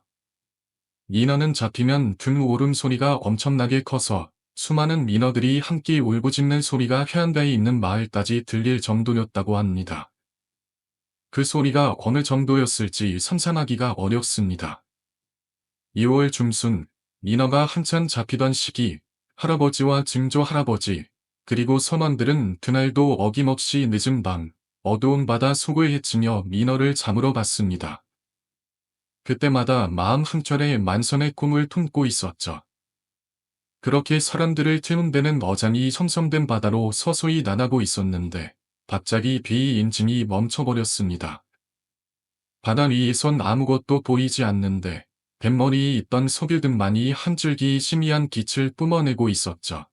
민어는 잡히면 등 울음소리가 엄청나게 커서 수많은 민어들이 함께 울부짖는 소리가 해안가에 있는 마을까지 들릴 정도였다고 합니다. 그 소리가 어느 정도였을지 상상하기가 어렵습니다. 2월 중순, 민어가 한참 잡히던 시기, 할아버지와 증조 할아버지, 그리고 선원들은 그날도 어김없이 늦은 밤, 어두운 바다 속을 헤치며 민어를 잡으러 갔습니다. 그때마다 마음 한켠에 만선의 꿈을 품고 있었죠. 그렇게 사람들을 태운대는 어장이 성성된 바다로 서서히 나가고 있었는데, 갑자기 비 인진이 멈춰버렸습니다. 바다 위에선 아무것도 보이지 않는데, 뱃머리에 있던 석유등만이 한 줄기 희미한 빛을 뿜어내고 있었죠.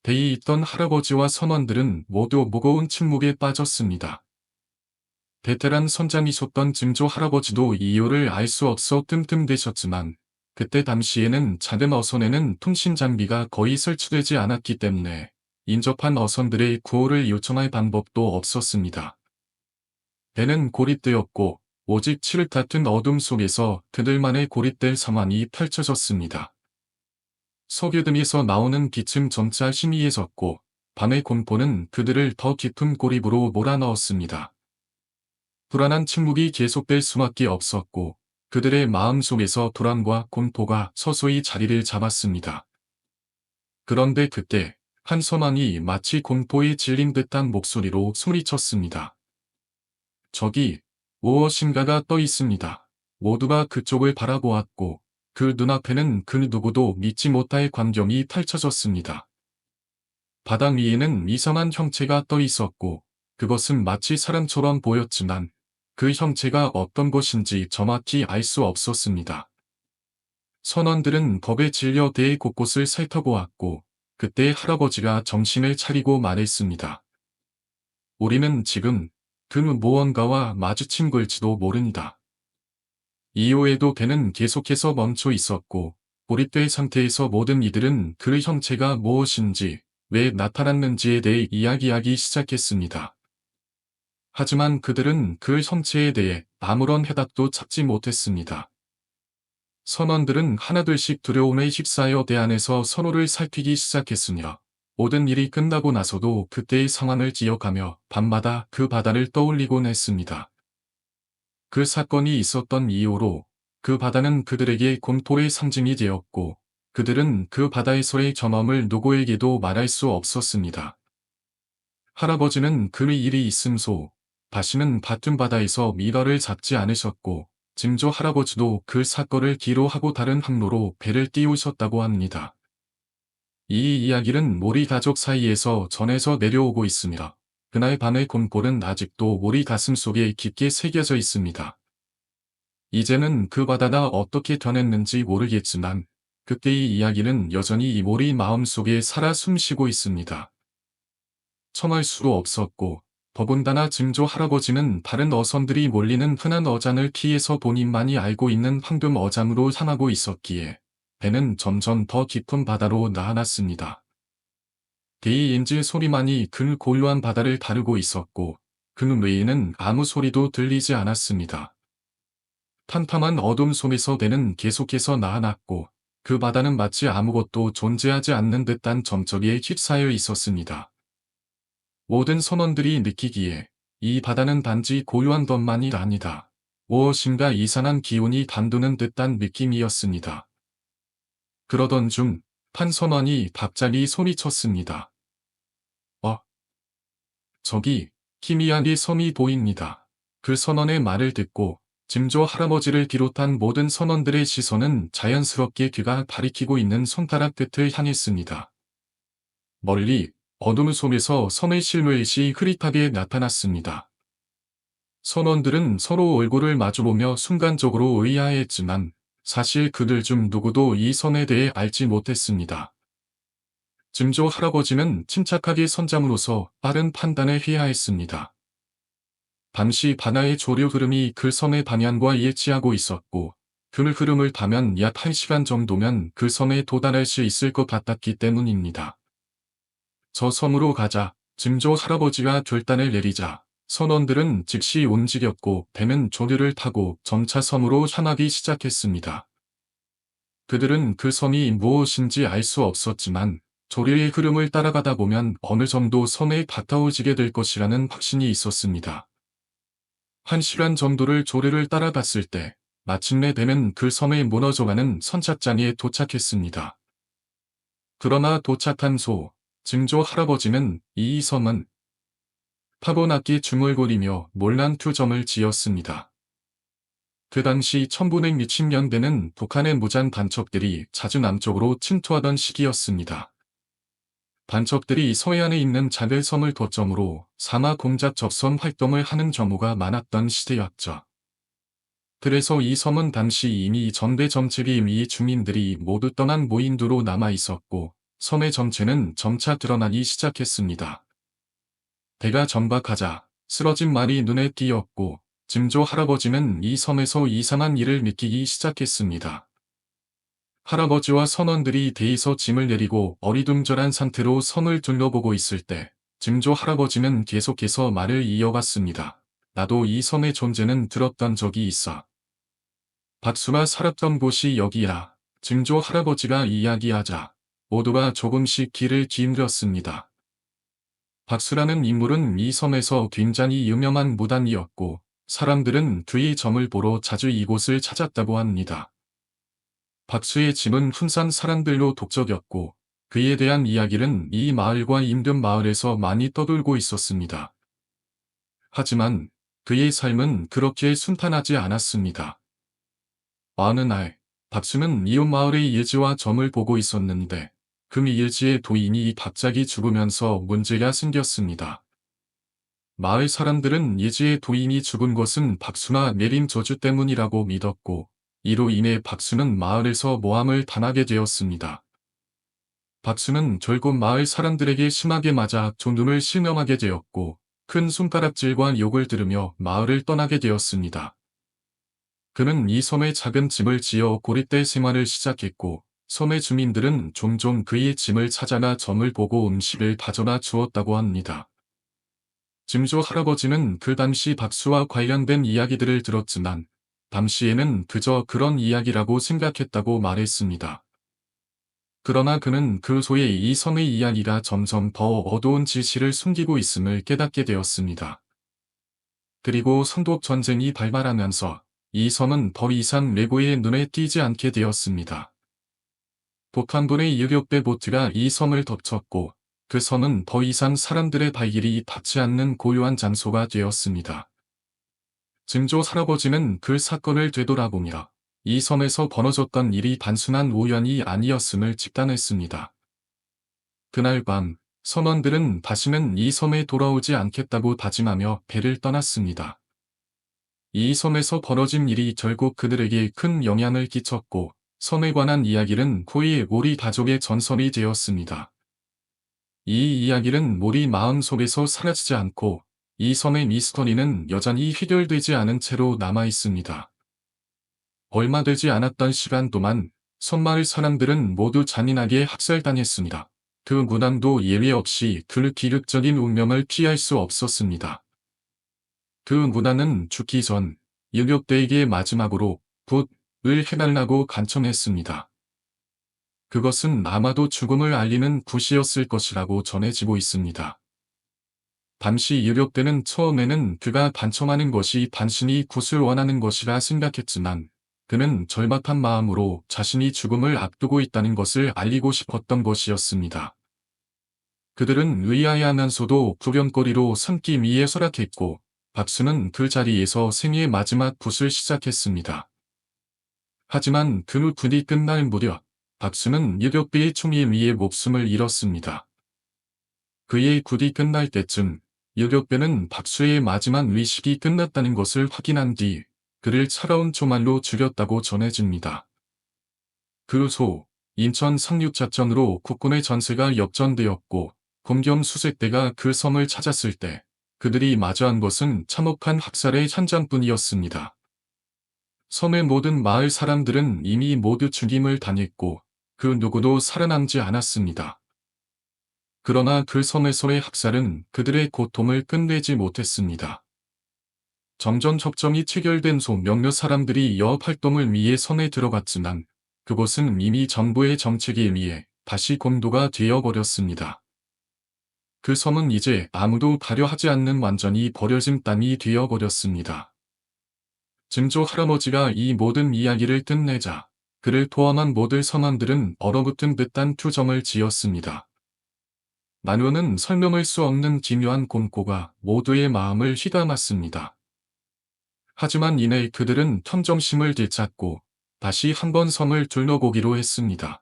배에 있던 할아버지와 선원들은 모두 무거운 침묵에 빠졌습니다. 베테랑 선장이셨던 증조 할아버지도 이유를 알 수 없어 뜸뜸대셨지만, 그때 당시에는 작은 어선에는 통신 장비가 거의 설치되지 않았기 때문에 인접한 어선들의 구호를 요청할 방법도 없었습니다. 배는 고립되었고, 오직 칠흑 같은 어둠 속에서 그들만의 고립될 상황이 펼쳐졌습니다. 석유등에서 나오는 빛은 점차 희미해졌고, 밤의 공포는 그들을 더 깊은 고립으로 몰아넣었습니다. 불안한 침묵이 계속될 수밖에 없었고, 그들의 마음속에서 불안과 공포가 서서히 자리를 잡았습니다. 그런데 그때, 한 선원이 마치 공포에 질린 듯한 목소리로 소리쳤습니다. 저기, 무엇인가가 떠 있습니다. 모두가 그쪽을 바라보았고, 그 눈앞에는 그 누구도 믿지 못할 광경이 펼쳐졌습니다. 바닥 위에는 이상한 형체가 떠 있었고, 그것은 마치 사람처럼 보였지만, 그 형체가 어떤 것인지 정확히 알 수 없었습니다. 선원들은 겁에 질려 대의 곳곳을 살펴보았고, 그때 할아버지가 정신을 차리고 말했습니다. 우리는 지금 그 무언가와 마주친 걸지도 모른다. 이후에도 배는 계속해서 멈춰 있었고, 고립된 상태에서 모든 이들은 그 형체가 무엇인지, 왜 나타났는지에 대해 이야기하기 시작했습니다. 하지만 그들은 그 형체에 대해 아무런 해답도 찾지 못했습니다. 선원들은 하나둘씩 두려움에 휩싸여 배 안에서 서로를 살피기 시작했으며, 모든 일이 끝나고 나서도 그때의 상황을 기억하며 밤마다 그 바다를 떠올리곤 했습니다. 그 사건이 있었던 이후로 그 바다는 그들에게 공포의 상징이 되었고, 그들은 그 바다에서의 경험을 누구에게도 말할 수 없었습니다. 할아버지는 그 일이 있음소 다시는 밭은 바다에서 미러를 잡지 않으셨고, 증조 할아버지도 그 사건을 기로하고 다른 항로로 배를 띄우셨다고 합니다. 이 이야기는 우리 가족 사이에서 전해져 내려오고 있으며, 그날 밤의 공포는 아직도 우리 가슴 속에 깊게 새겨져 있습니다. 이제는 그 바다가 어떻게 변했는지 모르겠지만, 그때의 이야기는 여전히 우리 마음속에 살아 숨쉬고 있습니다. 청할 수도 없었고, 더군다나 증조 할아버지는 다른 어선들이 몰리는 흔한 어장을 피해서 본인만이 알고 있는 황금 어장으로 향하고 있었기에, 배는 점점 더 깊은 바다로 나아갔습니다. 개의 인질 소리만이 그 고요한 바다를 다루고 있었고, 그 외에는 아무 소리도 들리지 않았습니다. 탐탐한 어둠 속에서 배는 계속해서 나아갔고, 그 바다는 마치 아무것도 존재하지 않는 듯한 점적이에 휩싸여 있었습니다. 모든 선원들이 느끼기에 이 바다는 단지 고요한 것만이 아니다. 무엇인가 이상한 기운이 감도는 듯한 느낌이었습니다. 그러던 중, 한 선원이 갑자기 소리쳤습니다. 저기, 희미하게 섬이 보입니다. 그 선원의 말을 듣고 증조 할아버지를 비롯한 모든 선원들의 시선은 자연스럽게 그가 가리키고 있는 손가락 끝을 향했습니다. 멀리 어둠 속에서 섬의 실루엣이 흐릿하게 나타났습니다. 선원들은 서로 얼굴을 마주보며 순간적으로 의아해했지만 사실 그들 중 누구도 이 섬에 대해 알지 못했습니다. 증조 할아버지는 침착하게 선장으로서 빠른 판단에 휘하했습니다. 당시 바다의 조류 흐름이 그 섬의 방향과 일치하고 있었고 그 흐름을 타면 약 1시간 정도면 그 섬에 도달할 수 있을 것 같았기 때문입니다. 저 섬으로 가자. 증조 할아버지가 결단을 내리자 선원들은 즉시 움직였고 배는 조류를 타고 점차 섬으로 향하기 시작했습니다. 그들은 그 섬이 무엇인지 알 수 없었지만 조류의 흐름을 따라가다 보면 어느 정도 섬에 가까워지게 될 것이라는 확신이 있었습니다. 1시간 정도를 조류를 따라갔을 때 마침내 배는 그 섬에 무너져가는 선착장에 도착했습니다. 그러나 도착한 증조 할아버지는 이 섬은 타고났기 중얼거리며 몰랑투점을 지었습니다. 그 당시 1960년대는 북한의 무장 단첩들이 자주 남쪽으로 침투하던 시기였습니다. 단첩들이 서해안에 있는 작은 섬을 거점으로 사마 공작 접선 활동을 하는 경우가 많았던 시대였죠. 그래서 이 섬은 당시 이미 전대 정책이 이미 주민들이 모두 떠난 무인도로 남아 있었고 섬의 정체는 점차 드러나기 시작했습니다. 배가 정박하자 쓰러진 말이 눈에 띄었고 증조 할아버지는 이 섬에서 이상한 일을 느끼기 시작했습니다. 할아버지와 선원들이 배에서 짐을 내리고 어리둥절한 상태로 섬을 둘러보고 있을 때 증조 할아버지는 계속해서 말을 이어갔습니다. 나도 이 섬의 존재는 들었던 적이 있어. 박수가 살았던 곳이 여기야. 증조 할아버지가 이야기하자 모두가 조금씩 귀를 기울였습니다. 박수라는 인물은 이 섬에서 굉장히 유명한 무당이었고 사람들은 그의 점을 보러 자주 이곳을 찾았다고 합니다. 박수의 집은 훈산 사람들로 독적이었고 그에 대한 이야기는 이 마을과 인근 마을에서 많이 떠돌고 있었습니다. 하지만 그의 삶은 그렇게 순탄하지 않았습니다. 어느 날 박수는 이웃 마을의 일지와 점을 보고 있었는데 그 일지의 도인이 갑자기 죽으면서 문제가 생겼습니다. 마을 사람들은 일지의 도인이 죽은 것은 박수나 내린 저주 때문이라고 믿었고 이로 인해 박수는 마을에서 모함을 당하게 되었습니다. 박수는 결국 마을 사람들에게 심하게 맞아 존눈을 실명하게 되었고 큰 손가락질과 욕을 들으며 마을을 떠나게 되었습니다. 그는 이 섬에 작은 집을 지어 고립될 생활을 시작했고 섬의 주민들은 종종 그의 짐을 찾아나 점을 보고 음식을 가져다 주었다고 합니다. 증조 할아버지는 그 당시 박수와 관련된 이야기들을 들었지만 당시에는 그저 그런 이야기라고 생각했다고 말했습니다. 그러나 그는 그 소에 이 섬의 이야기가 점점 더 어두운 진실을 숨기고 있음을 깨닫게 되었습니다. 그리고 선독 전쟁이 발발하면서 이 섬은 더 이상 외고의 눈에 띄지 않게 되었습니다. 북한군의 유격대 보트가 이 섬을 덮쳤고 그 섬은 더 이상 사람들의 발길이 닿지 않는 고요한 장소가 되었습니다. 증조 할아버지는 그 사건을 되돌아보며 이 섬에서 벌어졌던 일이 단순한 우연이 아니었음을 직감했습니다. 그날 밤 선원들은 다시는 이 섬에 돌아오지 않겠다고 다짐하며 배를 떠났습니다. 이 섬에서 벌어진 일이 결국 그들에게 큰 영향을 끼쳤고 섬에 관한 이야기는 코의 모리 가족의 전설이 되었습니다. 이 이야기는 모리 마음속에서 사라지지 않고 이 섬의 미스터리는 여전히 해결되지 않은 채로 남아 있습니다. 얼마 되지 않았던 시간 동안 섬마을 사람들은 모두 잔인하게 학살당했습니다. 그 무당도 예외 없이 그 기극적인 운명을 피할 수 없었습니다. 그 무당은 죽기 전 유격대에게 마지막으로 붓을 해달라고 간청했습니다. 그것은 아마도 죽음을 알리는 굿이었을 것이라고 전해지고 있습니다. 당시 유격대는 처음에는 그가 간청하는 것이 단순히 굿을 원하는 것이라 생각했지만 그는 절박한 마음으로 자신이 죽음을 앞두고 있다는 것을 알리고 싶었던 것이었습니다. 그들은 의아해하면서도 구경거리로 삼기 위해 설악했고 박수는 그 자리에서 생애의 마지막 붓을 시작했습니다. 하지만 그 후 붓이 끝날 무렵 박수는 유격비의 총에 의해 목숨을 잃었습니다. 그의 굿이 끝날 때쯤 유격배는 박수의 마지막 의식이 끝났다는 것을 확인한 뒤 그를 차가운 총알로 죽였다고 전해집니다. 그 후 인천 상륙작전으로 국군의 전세가 역전되었고 공겸수색대가 그 섬을 찾았을 때 그들이 마주한 것은 참혹한 학살의 현장뿐이었습니다. 섬의 모든 마을 사람들은 이미 모두 죽임을 당했고 그 누구도 살아남지 않았습니다. 그러나 그 섬에서의 학살은 그들의 고통을 끝내지 못했습니다. 정전협정이 체결된 소 몇몇 사람들이 여업 활동을 위해 섬에 들어갔지만 그곳은 이미 정부의 정책에 의해 다시 곤도가 되어버렸습니다. 그 섬은 이제 아무도 가려 하지 않는 완전히 버려진 땅이 되어버렸습니다. 증조 할아버지가 이 모든 이야기를 끝내자 그를 포함한 모든 선원들은 얼어붙은 듯한 투정을 지었습니다. 만원은 설명할 수 없는 기묘한 공포가 모두의 마음을 휘감았습니다. 하지만 이내 그들은 텀정심을 되찾고 다시 한번 섬을 둘러보기로 했습니다.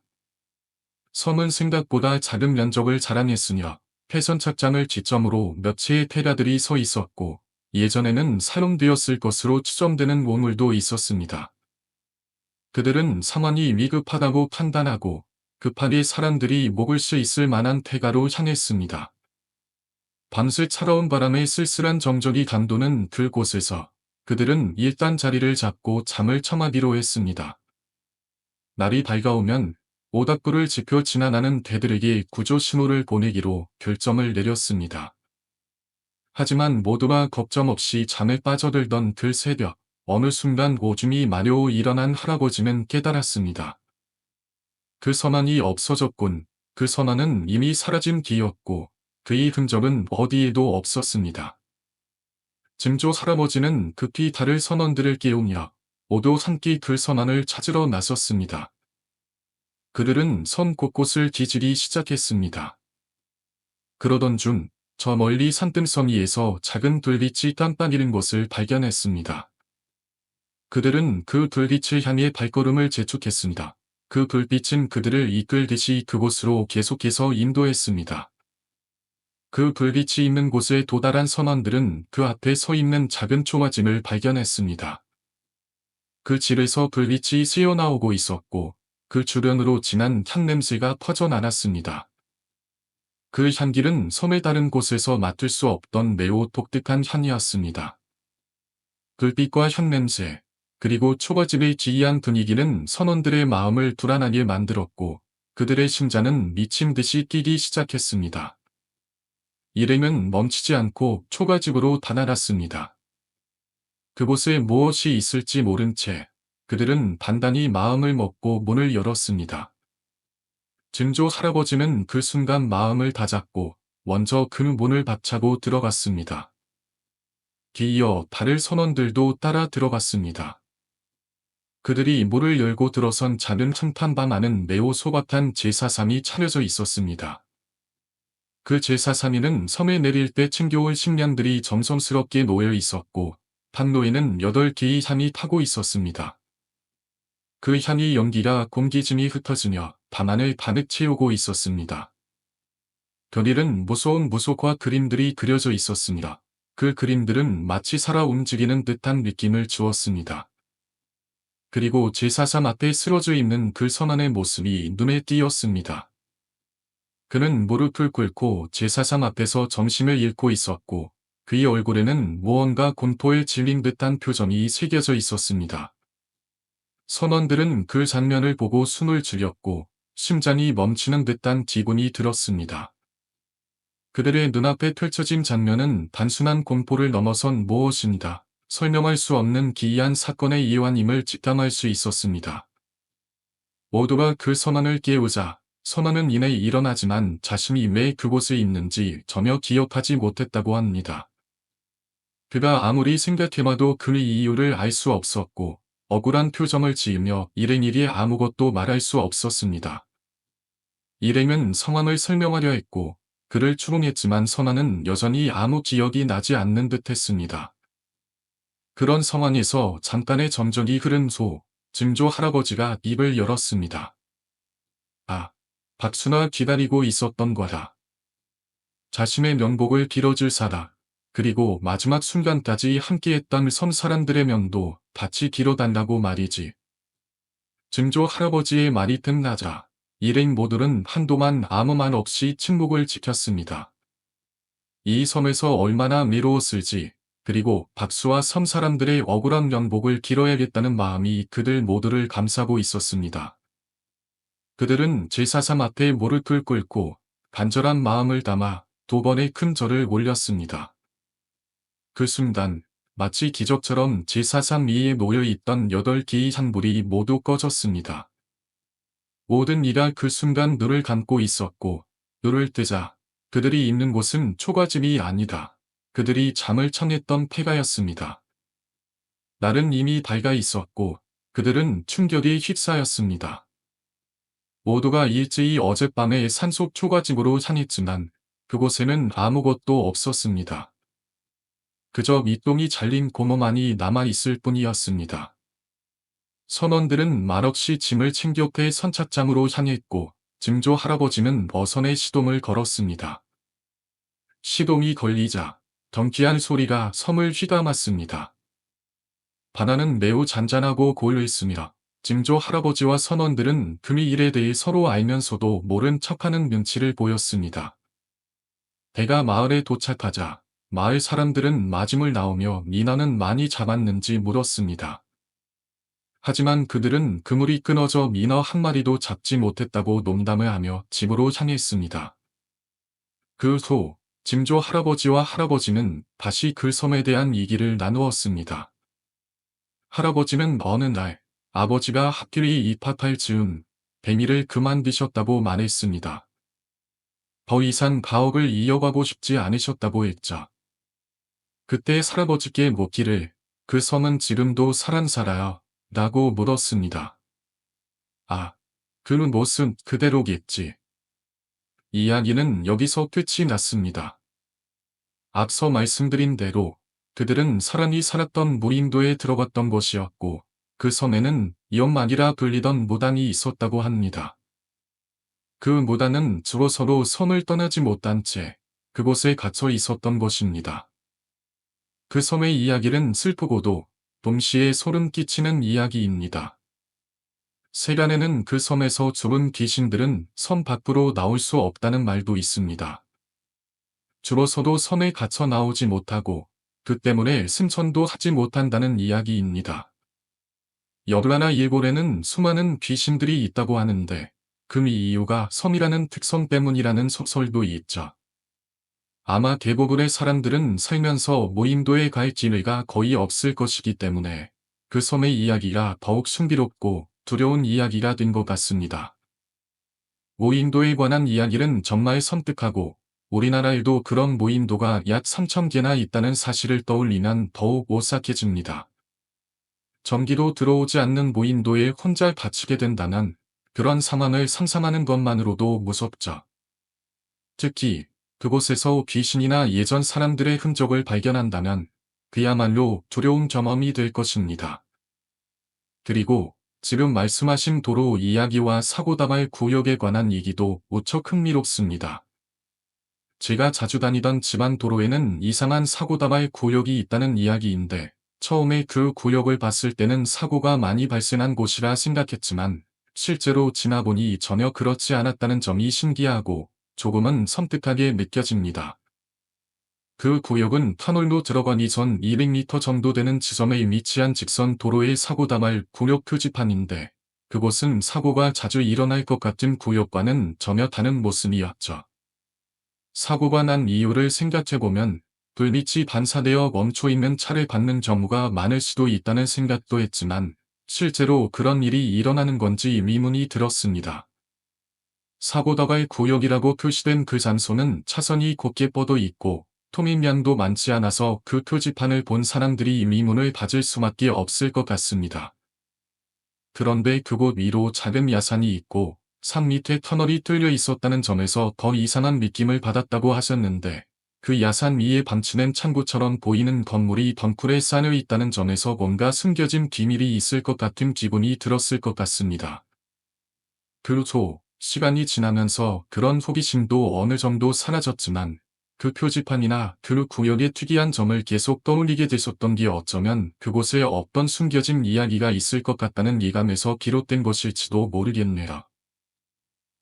섬은 생각보다 작은 면적을 자랑했으며 해선착장을 지점으로 몇 채의 테라들이 서 있었고 예전에는 사용되었을 것으로 추정되는 우물도 있었습니다. 그들은 상황이 위급하다고 판단하고 급하게 사람들이 목을 수 있을 만한 태가로 향했습니다. 밤새 차가운 바람에 쓸쓸한 정적이 감도는 그곳에서 그들은 일단 자리를 잡고 잠을 청하기로 했습니다. 날이 밝아오면 오닥불을 지펴 지나가는 개들에게 구조 신호를 보내기로 결정을 내렸습니다. 하지만 모두가 걱정 없이 잠에 빠져들던 그 새벽, 어느 순간 오줌이 마려워 일어난 할아버지는 깨달았습니다. 그 선원이 없어졌군. 그 선원은 이미 사라진 뒤였고 그의 흔적은 어디에도 없었습니다. 증조 할아버지는 급히 다른 선원들을 깨우며 모두 함께 그 선원을 찾으러 나섰습니다. 그들은 섬 곳곳을 뒤지기 시작했습니다. 그러던 중 저 멀리 산등섬 위에서 작은 불빛이 깜빡이는 것을 발견했습니다. 그들은 그 불빛을 향해 발걸음을 재촉했습니다. 그 불빛은 그들을 이끌듯이 그곳으로 계속해서 인도했습니다. 그 불빛이 있는 곳에 도달한 선원들은 그 앞에 서 있는 작은 초가집을 발견했습니다. 그 집에서 불빛이 새어나오고 있었고 그 주변으로 진한 향냄새가 퍼져나갔습니다. 그 향기는 섬의 다른 곳에서 맡을 수 없던 매우 독특한 향이었습니다. 불빛과 향냄새, 그리고 초가집의 기이한 분위기는 선원들의 마음을 불안하게 만들었고 그들의 심장은 미친 듯이 뛰기 시작했습니다. 일행은 멈추지 않고 초가집으로 달아났습니다. 그곳에 무엇이 있을지 모른 채 그들은 단단히 마음을 먹고 문을 열었습니다. 증조 할아버지는 그 순간 마음을 다잡고 먼저 그 문을 박차고 들어갔습니다. 뒤이어 다른 선원들도 따라 들어갔습니다. 그들이 문을 열고 들어선 작은 층판 안은 매우 소박한 제사상이 차려져 있었습니다. 그 제사상에는 섬에 내릴 때 챙겨올 식량들이 정성스럽게 놓여 있었고 판로에는 8개의 향이 타고 있었습니다. 그 향이 연기가 공기 중에 흩어지며 밤하늘 가득 채우고 있었습니다. 벽에는 무서운 무속화 그림들이 그려져 있었습니다. 그 그림들은 마치 살아 움직이는 듯한 느낌을 주었습니다. 그리고 제사상 앞에 쓰러져 있는 그 선원의 모습이 눈에 띄었습니다. 그는 무릎을 꿇고 제사상 앞에서 정신을 잃고 있었고 그의 얼굴에는 무언가 공포에 질린 듯한 표정이 새겨져 있었습니다. 선원들은 그 장면을 보고 숨을 죽였고 심장이 멈추는 듯한 기분이 들었습니다. 그들의 눈앞에 펼쳐진 장면은 단순한 공포를 넘어선 무엇인가 설명할 수 없는 기이한 사건의 이완임을 직감할 수 있었습니다. 모두가 그 선원을 깨우자 선원은 이내 일어나지만 자신이 왜 그곳에 있는지 전혀 기억하지 못했다고 합니다. 그가 아무리 생각해봐도 그 이유를 알 수 없었고 억울한 표정을 지으며 일행에게 아무것도 말할 수 없었습니다. 일행은 상황을 설명하려 했고 그를 추궁했지만 선원은 여전히 아무 기억이 나지 않는 듯 했습니다. 그런 상황에서 잠깐의 점적이 흐른 소, 증조 할아버지가 입을 열었습니다. 아, 박순아 기다리고 있었던 거다. 자신의 명복을 빌어줄 사람, 그리고 마지막 순간까지 함께했던 섬 사람들의 명도 같이 빌어달라고 말이지. 증조 할아버지의 말이 끝나자 일행 모두는 한동안 아무 말 없이 침묵을 지켰습니다. 이 섬에서 얼마나 외로웠을지, 그리고 박수와 섬 사람들의 억울한 명복을 빌어야겠다는 마음이 그들 모두를 감싸고 있었습니다. 그들은 제사상 앞에 무릎을 꿇고 간절한 마음을 담아 2번의 큰 절을 올렸습니다. 그 순간 마치 기적처럼 제사상 위에 놓여있던 8개의 산불이 모두 꺼졌습니다. 모든 이가 그 순간 눈을 감고 있었고, 눈을 뜨자 그들이 있는 곳은 초가집이 아니다. 그들이 잠을 청했던 폐가였습니다. 날은 이미 밝아 있었고 그들은 충격에 휩싸였습니다. 모두가 일제히 어젯밤에 산속 초가집으로 향했지만 그곳에는 아무것도 없었습니다. 그저 밑동이 잘린 고모만이 남아있을 뿐이었습니다. 선원들은 말없이 짐을 챙겨 배 선착장으로 향했고 증조 할아버지는 어선에 시동을 걸었습니다. 시동이 걸리자 경쾌한 소리가 섬을 휘감았습니다. 바다는 매우 잔잔하고 고요했습니다. 증조 할아버지와 선원들은 금이 일에 대해 서로 알면서도 모른 척하는 눈치를 보였습니다. 배가 마을에 도착하자 마을 사람들은 마짐을 나오며 민어는 많이 잡았는지 물었습니다. 하지만 그들은 그물이 끊어져 민어 한 마리도 잡지 못했다고 농담을 하며 집으로 향했습니다. 그 후 증조 할아버지와 할아버지는 다시 그 섬에 대한 얘기를 나누었습니다. 할아버지는 어느 날 아버지가 학교에 입학할 즈음 뱅이를 그만두셨다고 말했습니다. 더 이상 가옥을 이어가고 싶지 않으셨다고 했죠. 그때 할아버지께 묻기를 그 섬은 지금도 살아요? 라고 물었습니다. 아, 그 모습 그대로겠지. 이야기는 여기서 끝이 났습니다. 앞서 말씀드린 대로 그들은 사람이 살았던 무인도에 들어갔던 것이었고 그 섬에는 연막이라 불리던 무당이 있었다고 합니다. 그 무당은 주로 서로 섬을 떠나지 못한 채 그곳에 갇혀 있었던 것입니다. 그 섬의 이야기는 슬프고도 동시에 소름 끼치는 이야기입니다. 세간에는 그 섬에서 죽은 귀신들은 섬 밖으로 나올 수 없다는 말도 있습니다. 줄어서도 섬에 갇혀 나오지 못하고 그 때문에 승천도 하지 못한다는 이야기입니다. 열나나 일본에는 수많은 귀신들이 있다고 하는데 그 이유가 섬이라는 특성 때문이라는 소설도 있죠. 아마 대부분의 사람들은 살면서 무인도에 갈 기회가 거의 없을 것이기 때문에 그 섬의 이야기가 더욱 신비롭고 두려운 이야기가 된 것 같습니다. 무인도에 관한 이야기는 정말 섬뜩하고 우리나라에도 그런 무인도가 약 3,000개나 있다는 사실을 떠올리면 더욱 오싹해집니다. 전기도 들어오지 않는 무인도에 혼자 갇히게 된다면 그런 상황을 상상하는 것만으로도 무섭죠. 특히 그곳에서 귀신이나 예전 사람들의 흔적을 발견한다면 그야말로 두려운 경험이 될 것입니다. 그리고 지금 말씀하신 도로 이야기와 사고다발 구역에 관한 얘기도 무척 흥미롭습니다. 제가 자주 다니던 집안 도로에는 이상한 사고다발 구역이 있다는 이야기인데 처음에 그 구역을 봤을 때는 사고가 많이 발생한 곳이라 생각했지만 실제로 지나보니 전혀 그렇지 않았다는 점이 신기하고 조금은 섬뜩하게 느껴집니다. 그 구역은 터널로 들어가기 전 200m 정도 되는 지점에 위치한 직선 도로의 사고다발 구역 표지판인데 그곳은 사고가 자주 일어날 것 같은 구역과는 전혀 다른 모습이었죠. 사고가 난 이유를 생각해보면 불빛이 반사되어 멈춰있는 차를 받는 경우가 많을 수도 있다는 생각도 했지만 실제로 그런 일이 일어나는 건지 의문이 들었습니다. 사고다발 구역이라고 표시된 그 장소는 차선이 곱게 뻗어 있고 통행량도 많지 않아서 그 표지판을 본 사람들이 의문을 가질 수밖에 없을 것 같습니다. 그런데 그곳 위로 작은 야산이 있고 산 밑에 터널이 뚫려 있었다는 점에서 더 이상한 느낌을 받았다고 하셨는데 그 야산 위에 방치된 창고처럼 보이는 건물이 덩굴에 쌓여 있다는 점에서 뭔가 숨겨진 비밀이 있을 것 같은 기분이 들었을 것 같습니다. 그 후, 시간이 지나면서 그런 호기심도 어느 정도 사라졌지만 그 표지판이나 그 구역의 특이한 점을 계속 떠올리게 됐었던 게 어쩌면 그곳에 어떤 숨겨진 이야기가 있을 것 같다는 예감에서 비롯된 것일지도 모르겠네요.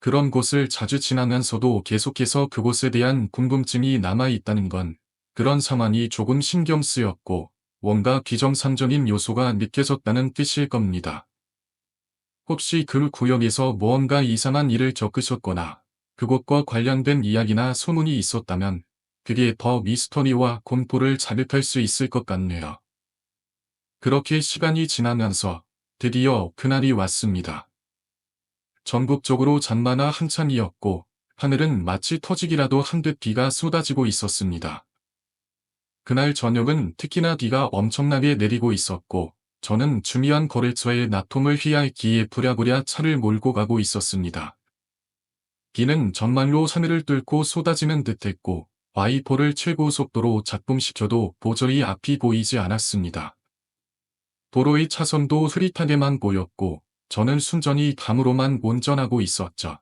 그런 곳을 자주 지나면서도 계속해서 그곳에 대한 궁금증이 남아있다는 건 그런 상황이 조금 신경 쓰였고 뭔가 비정상적인 요소가 느껴졌다는 뜻일 겁니다. 혹시 그 구역에서 무언가 이상한 일을 겪으셨거나 그곳과 관련된 이야기나 소문이 있었다면 그게 더 미스터리와 공포를 자극할 수 있을 것 같네요. 그렇게 시간이 지나면서 드디어 그날이 왔습니다. 전국적으로 장마나 한창이었고 하늘은 마치 터지기라도 한 듯 비가 쏟아지고 있었습니다. 그날 저녁은 특히나 비가 엄청나게 내리고 있었고 저는 중요한 거래처에 납품을 해야 했기에 부랴부랴 차를 몰고 가고 있었습니다. 비는 정말로 하늘을 뚫고 쏟아지는 듯했고 와이퍼를 최고 속도로 작동시켜도 도저히 앞이 보이지 않았습니다. 도로의 차선도 흐릿하게만 보였고 저는 순전히 감으로만 운전하고 있었죠.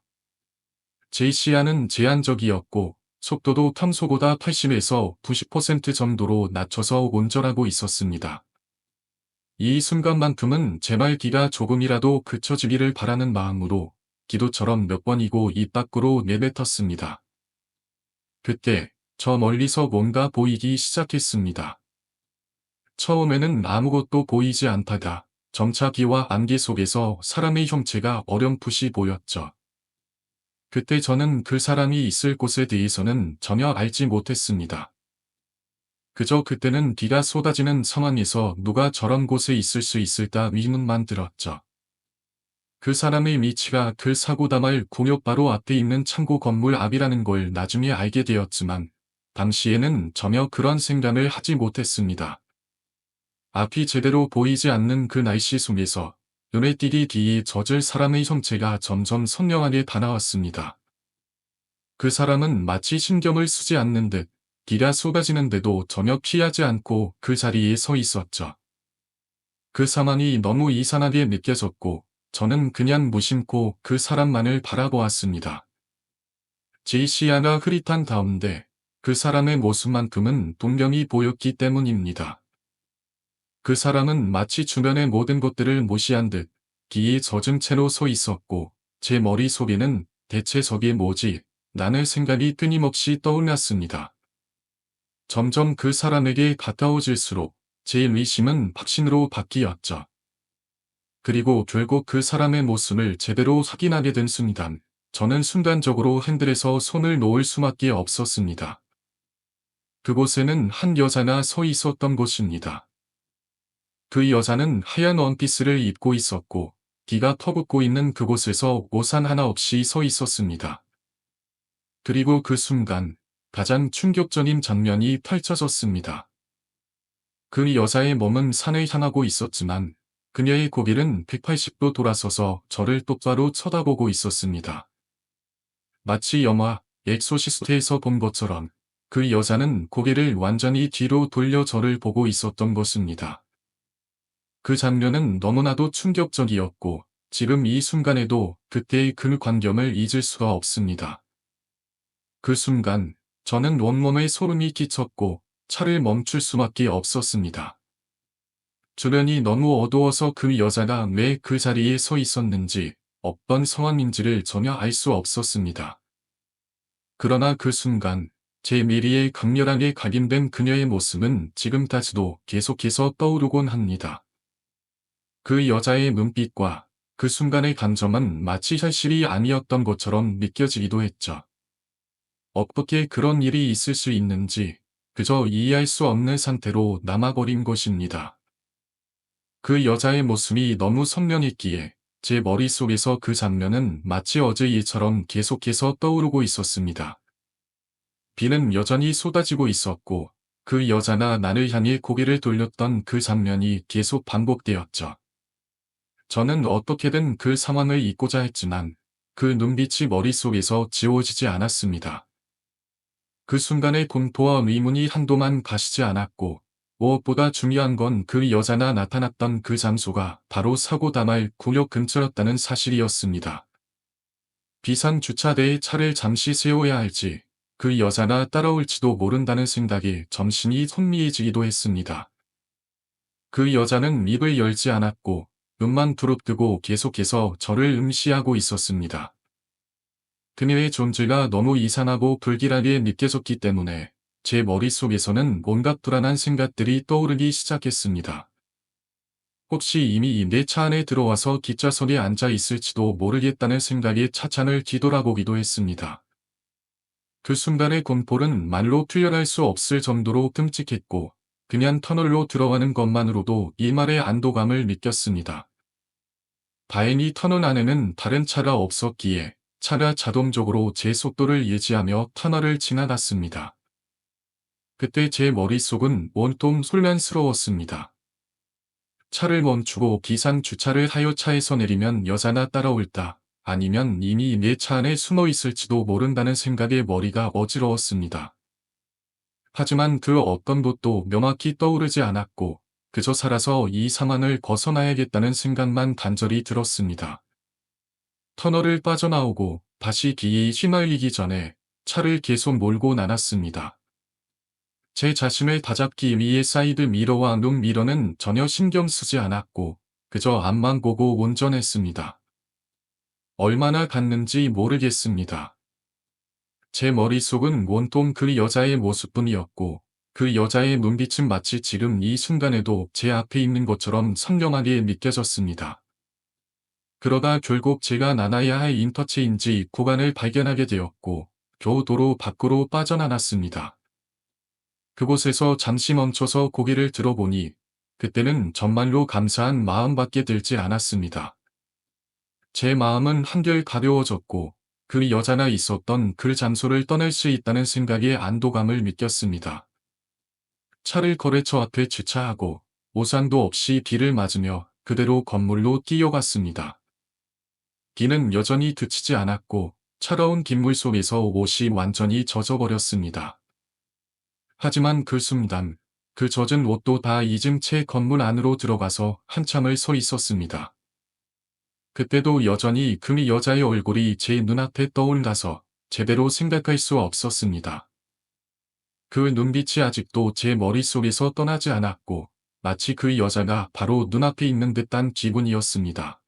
제 시야는 제한적이었고 속도도 평소보다 80에서 90% 정도로 낮춰서 운전하고 있었습니다. 이 순간만큼은 제발 비가 조금이라도 그쳐지기를 바라는 마음으로 기도처럼 몇 번이고 입 밖으로 내뱉었습니다. 그때 저 멀리서 뭔가 보이기 시작했습니다. 처음에는 아무것도 보이지 않다가 점차 비와 안개 속에서 사람의 형체가 어렴풋이 보였죠. 그때 저는 그 사람이 있을 곳에 대해서는 전혀 알지 못했습니다. 그저 그때는 비가 쏟아지는 상황에서 누가 저런 곳에 있을 수 있을까 의문만 들었죠. 그 사람의 위치가 그 사고 당할 공역 바로 앞에 있는 창고 건물 앞이라는 걸 나중에 알게 되었지만 당시에는 전혀 그런 생각을 하지 못했습니다. 앞이 제대로 보이지 않는 그 날씨 속에서 눈에 띄게 뒤에 젖을 사람의 형체가 점점 선명하게 다가왔습니다. 그 사람은 마치 신경을 쓰지 않는 듯 비가 쏟아지는데도 전혀 피하지 않고 그 자리에 서 있었죠. 그 상황이 너무 이상하게 느껴졌고 저는 그냥 무심코 그 사람만을 바라보았습니다. 제 시야가 흐릿한 가운데 그 사람의 모습만큼은 분명히 보였기 때문입니다. 그 사람은 마치 주변의 모든 것들을 무시한 듯 비에 젖은 채로 서 있었고 제 머릿속에는 대체 저게 뭐지? 라는 생각이 끊임없이 떠올랐습니다. 점점 그 사람에게 가까워질수록 제 의심은 확신으로 바뀌었죠. 그리고 결국 그 사람의 모습을 제대로 확인하게 된 순간 저는 순간적으로 핸들에서 손을 놓을 수밖에 없었습니다. 그곳에는 한 여자가 서 있었던 곳입니다. 그 여자는 하얀 원피스를 입고 있었고 비가 퍼붓고 있는 그곳에서 우산 하나 없이 서 있었습니다. 그리고 그 순간 가장 충격적인 장면이 펼쳐졌습니다. 그 여자의 몸은 산을 향하고 있었지만 그녀의 고개는 180도 돌아서서 저를 똑바로 쳐다보고 있었습니다. 마치 영화 엑소시스트에서 본 것처럼 그 여자는 고개를 완전히 뒤로 돌려 저를 보고 있었던 것입니다. 그 장면은 너무나도 충격적이었고 지금 이 순간에도 그때의 그 광경을 잊을 수가 없습니다. 그 순간 저는 온몸에 소름이 끼쳤고 차를 멈출 수밖에 없었습니다. 주변이 너무 어두워서 그 여자가 왜 그 자리에 서 있었는지 어떤 상황인지를 전혀 알 수 없었습니다. 그러나 그 순간 제 미리에 강렬하게 각인된 그녀의 모습은 지금까지도 계속해서 떠오르곤 합니다. 그 여자의 눈빛과 그 순간의 감정은 마치 현실이 아니었던 것처럼 느껴지기도 했죠. 어떻게 그런 일이 있을 수 있는지 그저 이해할 수 없는 상태로 남아버린 것입니다. 그 여자의 모습이 너무 선명했기에 제 머릿속에서 그 장면은 마치 어제 일처럼 계속해서 떠오르고 있었습니다. 비는 여전히 쏟아지고 있었고 그 여자가 나를 향해 고개를 돌렸던 그 장면이 계속 반복되었죠. 저는 어떻게든 그 상황을 잊고자 했지만 그 눈빛이 머릿속에서 지워지지 않았습니다. 그 순간의 공포와 의문이 한동안 가시지 않았고, 무엇보다 중요한 건 그 여자가 나타났던 그 장소가 바로 사고 당할 구역 근처였다는 사실이었습니다. 비상 주차대에 차를 잠시 세워야 할지, 그 여자가 따라올지도 모른다는 생각에 정신이 혼미해지기도 했습니다. 그 여자는 입을 열지 않았고, 눈만 부릅뜨고 계속해서 저를 응시하고 있었습니다. 그녀의 존재가 너무 이상하고 불길하게 느껴졌기 때문에 제 머릿속에서는 온갖 불안한 생각들이 떠오르기 시작했습니다. 혹시 이미 내 차 안에 들어와서 뒷좌석에 앉아 있을지도 모르겠다는 생각에 차창을 뒤돌아보기도 했습니다. 그 순간의 공포는 말로 표현할 수 없을 정도로 끔찍했고, 그냥 터널로 들어가는 것만으로도 일말의 안도감을 느꼈습니다. 다행히 터널 안에는 다른 차가 없었기에 차가 자동적으로 제 속도를 유지하며 터널을 지나갔습니다. 그때 제 머릿속은 온통 혼란스러웠습니다. 차를 멈추고 비상 주차를 하여 차에서 내리면 여자가 따라올다. 아니면 이미 내 차 안에 숨어 있을지도 모른다는 생각에 머리가 어지러웠습니다. 하지만 그 어떤 것도 명확히 떠오르지 않았고, 그저 살아서 이 상황을 벗어나야겠다는 생각만 간절히 들었습니다. 터널을 빠져나오고 다시 비에 휘말리기 전에 차를 계속 몰고 나갔습니다. 제 자신을 다잡기 위해 사이드 미러와 룩 미러는 전혀 신경 쓰지 않았고 그저 앞만 보고 운전했습니다. 얼마나 갔는지 모르겠습니다. 제 머릿속은 온통 그 여자의 모습뿐이었고 그 여자의 눈빛은 마치 지금 이 순간에도 제 앞에 있는 것처럼 선명하게 느껴졌습니다. 그러다 결국 제가 나가야 할 인터체인지 구간을 발견하게 되었고 겨우 도로 밖으로 빠져나갔습니다. 그곳에서 잠시 멈춰서 고개를 들어보니 그때는 정말로 감사한 마음밖에 들지 않았습니다. 제 마음은 한결 가벼워졌고 그 여자가 있었던 그 장소를 떠날 수 있다는 생각에 안도감을 느꼈습니다. 차를 거래처 앞에 주차하고 오산도 없이 비를 맞으며 그대로 건물로 뛰어갔습니다. 비는 여전히 그치지 않았고 차가운 빗물 속에서 옷이 완전히 젖어버렸습니다. 하지만 그 순간 그 젖은 옷도 다 잊은 채 건물 안으로 들어가서 한참을 서 있었습니다. 그때도 여전히 그 여자의 얼굴이 제 눈앞에 떠올라서 제대로 생각할 수 없었습니다. 그 눈빛이 아직도 제 머릿속에서 떠나지 않았고 마치 그 여자가 바로 눈앞에 있는 듯한 기분이었습니다.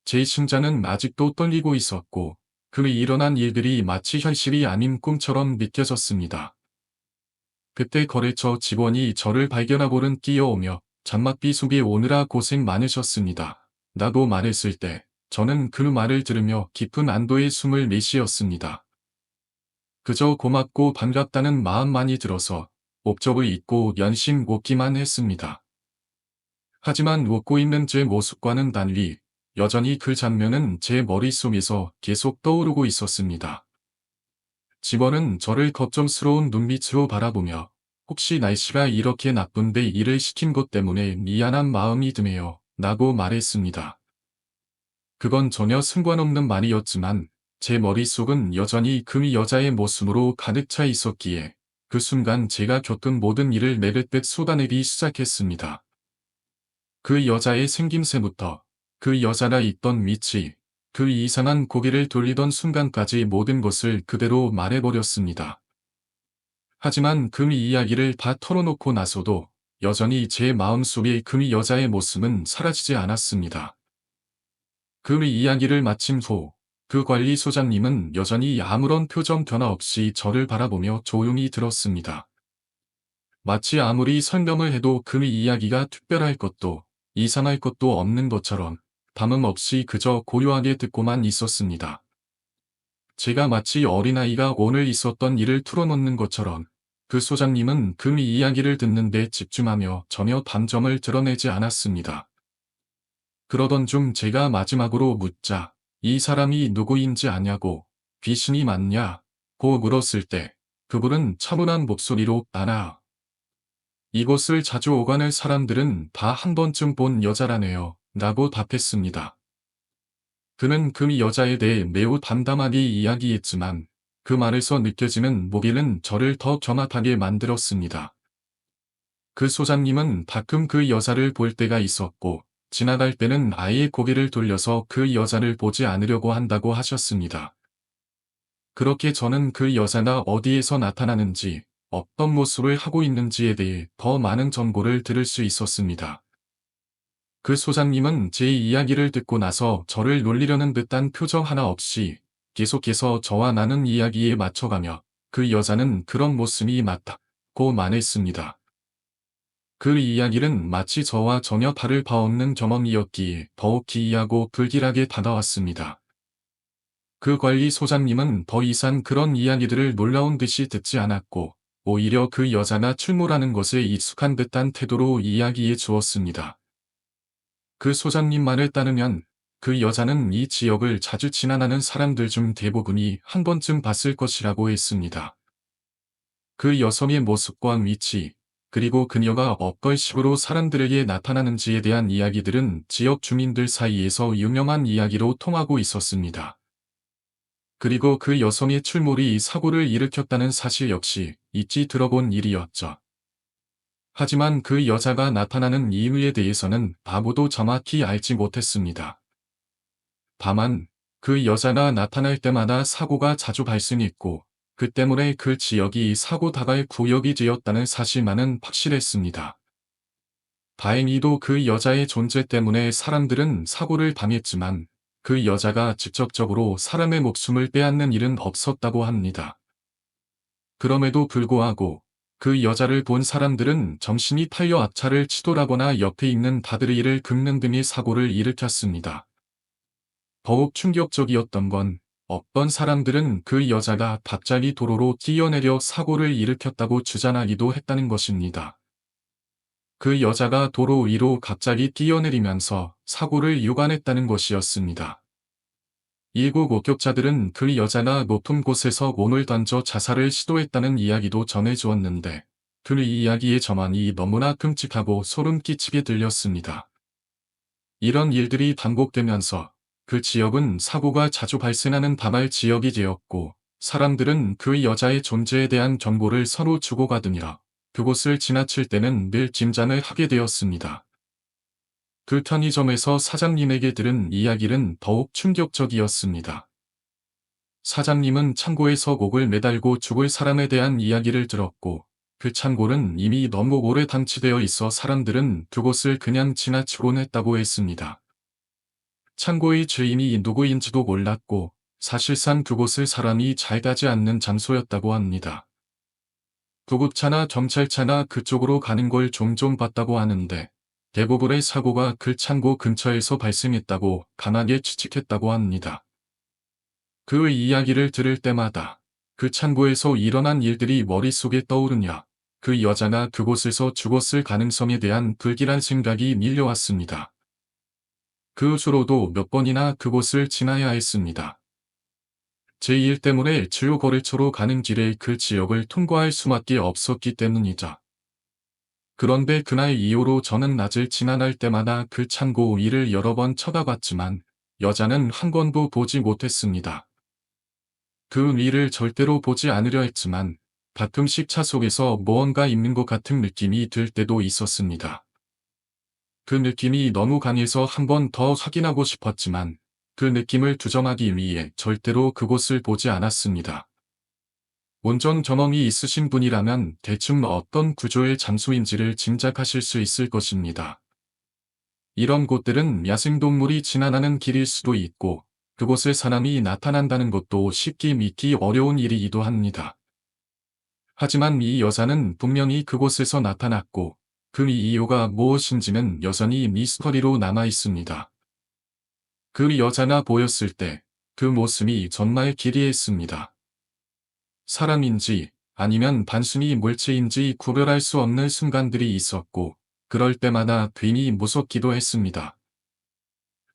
제 심장은 아직도 떨리고 있었고 그 일어난 일들이 마치 현실이 아닌 꿈처럼 느껴졌습니다. 그때 거래처 직원이 저를 발견하고는 뛰어오며 잔맛비 속에 오느라 고생 많으셨습니다. 라고 말했을 때 저는 그 말을 들으며 깊은 안도의 숨을 내쉬었습니다. 그저 고맙고 반갑다는 마음만이 들어서 옵적을 잊고 연신 웃기만 했습니다. 하지만 웃고 있는 제 모습과는 달리 여전히 그 장면은 제 머릿속에서 계속 떠오르고 있었습니다. 직원은 저를 걱정스러운 눈빛으로 바라보며 혹시 날씨가 이렇게 나쁜데 일을 시킨 것 때문에 미안한 마음이 드네요. 라고 말했습니다. 그건 전혀 상관없는 말이었지만 제 머릿속은 여전히 그 여자의 모습으로 가득 차 있었기에 그 순간 제가 겪은 모든 일을 내뱉듯 쏟아내기 시작했습니다. 그 여자의 생김새부터 그 여자가 있던 위치, 그 이상한 고개를 돌리던 순간까지 모든 것을 그대로 말해버렸습니다. 하지만 그 이야기를 다 털어놓고 나서도 여전히 제 마음속에 그 여자의 모습은 사라지지 않았습니다. 그 이야기를 마친 후 그 관리소장님은 여전히 아무런 표정 변화 없이 저를 바라보며 조용히 들었습니다. 마치 아무리 설명을 해도 그 이야기가 특별할 것도 이상할 것도 없는 것처럼 담음 없이 그저 고요하게 듣고만 있었습니다. 제가 마치 어린아이가 오늘 있었던 일을 풀어놓는 것처럼 그 소장님은 그 이야기를 듣는 데 집중하며 전혀 감정을 드러내지 않았습니다. 그러던 중 제가 마지막으로 묻자 이 사람이 누구인지 아냐고 귀신이 맞냐 고 물었을 때 그분은 차분한 목소리로 알아. 이곳을 자주 오가는 사람들은 다 한 번쯤 본 여자라네요. 라고 답했습니다. 그는 그 여자에 대해 매우 담담하게 이야기했지만 그 말에서 느껴지는 모길은 저를 더 경악하게 만들었습니다. 그 소장님은 가끔 그 여자를 볼 때가 있었고, 지나갈 때는 아예 고개를 돌려서 그 여자를 보지 않으려고 한다고 하셨습니다. 그렇게 저는 그 여자가 어디에서 나타나는지, 어떤 모습을 하고 있는지에 대해 더 많은 정보를 들을 수 있었습니다. 그 소장님은 제 이야기를 듣고 나서 저를 놀리려는 듯한 표정 하나 없이 계속해서 저와 나눈 이야기에 맞춰가며 그 여자는 그런 모습이 맞다고 말했습니다. 그 이야기는 마치 저와 전혀 다를 바 없는 경험이었기에 더욱 기이하고 불길하게 다가왔습니다. 그 관리 소장님은 더 이상 그런 이야기들을 놀라운 듯이 듣지 않았고, 오히려 그 여자가 출몰하는 것에 익숙한 듯한 태도로 이야기해 주었습니다. 그 소장님 말에 따르면 그 여자는 이 지역을 자주 지나가는 사람들 중 대부분이 한 번쯤 봤을 것이라고 했습니다. 그 여성의 모습과 위치, 그리고 그녀가 어떤 식으로 사람들에게 나타나는지에 대한 이야기들은 지역 주민들 사이에서 유명한 이야기로 통하고 있었습니다. 그리고 그 여성의 출몰이 사고를 일으켰다는 사실 역시 잊지 들어본 일이었죠. 하지만 그 여자가 나타나는 이유에 대해서는 아무도 정확히 알지 못했습니다. 다만 그 여자가 나타날 때마다 사고가 자주 발생했고, 그 때문에 그 지역이 사고 다갈 구역이 되었다는 사실만은 확실했습니다. 다행히도 그 여자의 존재 때문에 사람들은 사고를 당했지만 그 여자가 직접적으로 사람의 목숨을 빼앗는 일은 없었다고 합니다. 그럼에도 불구하고 그 여자를 본 사람들은 정신이 팔려 앞차를 치돌하거나 옆에 있는 다들이를 긁는 등의 사고를 일으켰습니다. 더욱 충격적이었던 건 어떤 사람들은 그 여자가 갑자기 도로로 뛰어내려 사고를 일으켰다고 주장하기도 했다는 것입니다. 그 여자가 도로 위로 갑자기 뛰어내리면서 사고를 유발했다는 것이었습니다. 일부 목격자들은 그 여자가 높은 곳에서 몸을 던져 자살을 시도했다는 이야기도 전해주었는데, 그 이야기의 전환이 너무나 끔찍하고 소름 끼치게 들렸습니다. 이런 일들이 반복되면서 그 지역은 사고가 자주 발생하는 다발 지역이 되었고, 사람들은 그 여자의 존재에 대한 정보를 서로 주고받으며 그곳을 지나칠 때는 늘 짐작을 하게 되었습니다. 그 편의점에서 사장님에게 들은 이야기는 더욱 충격적이었습니다. 사장님은 창고에서 목을 매달고 죽을 사람에 대한 이야기를 들었고, 그 창고는 이미 너무 오래 방치되어 있어 사람들은 그곳을 그냥 지나치곤 했다고 했습니다. 창고의 주인이 누구인지도 몰랐고, 사실상 그곳을 사람이 잘 가지 않는 장소였다고 합니다. 구급차나 경찰차나 그쪽으로 가는 걸 종종 봤다고 하는데, 대부분의 사고가 그 창고 근처에서 발생했다고 강하게 추측했다고 합니다. 그 이야기를 들을 때마다 그 창고에서 일어난 일들이 머릿속에 떠오르냐, 그 여자가 그곳에서 죽었을 가능성에 대한 불길한 생각이 밀려왔습니다. 그 후로도 몇 번이나 그곳을 지나야 했습니다. 제 일 때문에 주요 거래처로 가는 길에 그 지역을 통과할 수밖에 없었기 때문이죠. 그런데 그날 이후로 저는 낮을 지나갈 때마다 그 창고 위를 여러 번 쳐다봤지만 여자는 한 번도 보지 못했습니다. 그 위를 절대로 보지 않으려 했지만 가끔씩 차 속에서 무언가 있는 것 같은 느낌이 들 때도 있었습니다. 그 느낌이 너무 강해서 한 번 더 확인하고 싶었지만 그 느낌을 두정하기 위해 절대로 그곳을 보지 않았습니다. 운전 경험이 있으신 분이라면 대충 어떤 구조의 장소인지를 짐작하실 수 있을 것입니다. 이런 곳들은 야생동물이 지나가는 길일 수도 있고 그곳에 사람이 나타난다는 것도 쉽게 믿기 어려운 일이기도 합니다. 하지만 이 여자는 분명히 그곳에서 나타났고 그 이유가 무엇인지는 여전히 미스터리로 남아 있습니다. 그 여자가 보였을 때 그 모습이 정말 기이했습니다. 사람인지 아니면 단순히 물체인지 구별할 수 없는 순간들이 있었고 그럴 때마다 괜히 무섭기도 했습니다.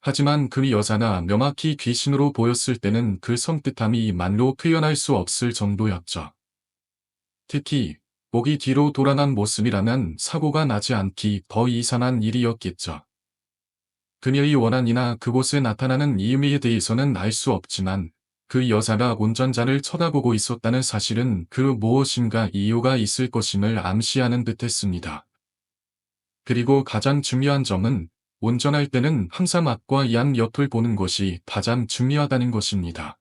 하지만 그 여자가 명확히 귀신으로 보였을 때는 그 섬뜩함이 말로 표현할 수 없을 정도였죠. 특히 목이 뒤로 돌아간 모습이라면 사고가 나지 않기 더 이상한 일이었겠죠. 그녀의 원한이나 그곳에 나타나는 이유에 대해서는 알 수 없지만 그 여자가 운전자를 쳐다보고 있었다는 사실은 그 무엇인가 이유가 있을 것임을 암시하는 듯했습니다. 그리고 가장 중요한 점은 운전할 때는 항상 앞과 양 옆을 보는 것이 가장 중요하다는 것입니다.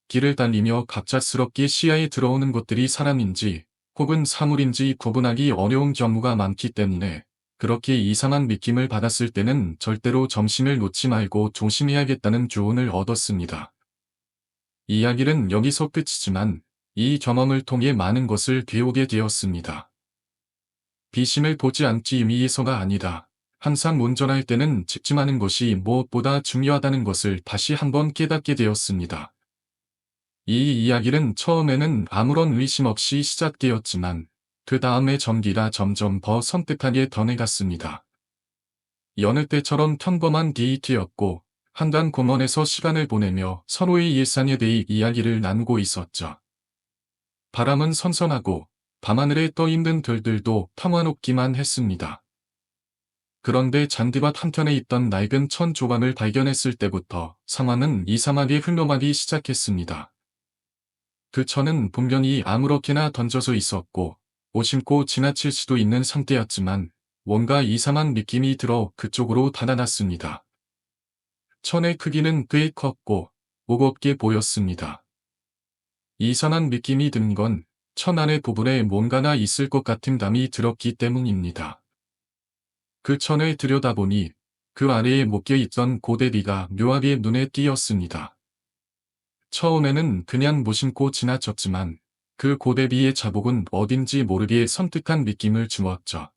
길을 달리며 갑작스럽게 시야에 들어오는 것들이 사람인지 혹은 사물인지 구분하기 어려운 경우가 많기 때문에 그렇게 이상한 느낌을 받았을 때는 절대로 정신을 놓지 말고 조심해야겠다는 교훈을 얻었습니다. 이야기는 여기서 끝이지만 이 경험을 통해 많은 것을 배우게 되었습니다. 비심을 보지 않기 위해서가 아니라 항상 운전할 때는 집중하는 것이 무엇보다 중요하다는 것을 다시 한번 깨닫게 되었습니다. 이 이야기는 처음에는 아무런 의심 없이 시작되었지만 그 다음에 전기가 점점 더 섬뜩하게 변해갔습니다. 여느 때처럼 평범한 데이트였고 한강 공원에서 시간을 보내며 서로의 일상에 대해 이야기를 나누고 있었죠. 바람은 선선하고 밤하늘에 떠있는 별들도 평화롭기만 했습니다. 그런데 잔디밭 한켠에 있던 낡은 천 조각을 발견했을 때부터 상황은 이상하게 흘러가기 시작했습니다. 그 천은 분명히 아무렇게나 던져져 있었고 오심고 지나칠 수도 있는 상태였지만 뭔가 이상한 느낌이 들어 그쪽으로 달아났습니다. 천의 크기는 꽤 컸고 무겁게 보였습니다. 이상한 느낌이 든 건 천 안의 부분에 뭔가가 있을 것 같은 감이 들었기 때문입니다. 그 천을 들여다보니 그 아래에 묶여 있던 고대비가 묘하게 눈에 띄었습니다. 처음에는 그냥 무심코 지나쳤지만 그 고대비의 자복은 어딘지 모르게 섬뜩한 느낌을 주었죠.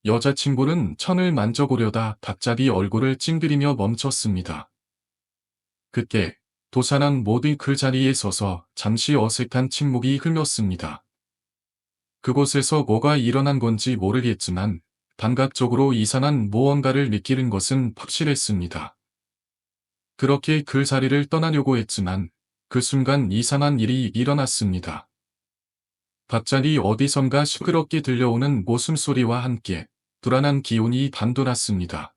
여자친구는 천을 만져보려다 갑자기 얼굴을 찡그리며 멈췄습니다. 그때 두 사람 모두 그 자리에 서서 잠시 어색한 침묵이 흘렀습니다. 그곳에서 뭐가 일어난 건지 모르겠지만 감각적으로 이상한 무언가를 느끼는 것은 확실했습니다. 그렇게 그 자리를 떠나려고 했지만 그 순간 이상한 일이 일어났습니다. 갑자기 어디선가 시끄럽게 들려오는 모순소리와 함께 불안한 기운이 감돌았습니다.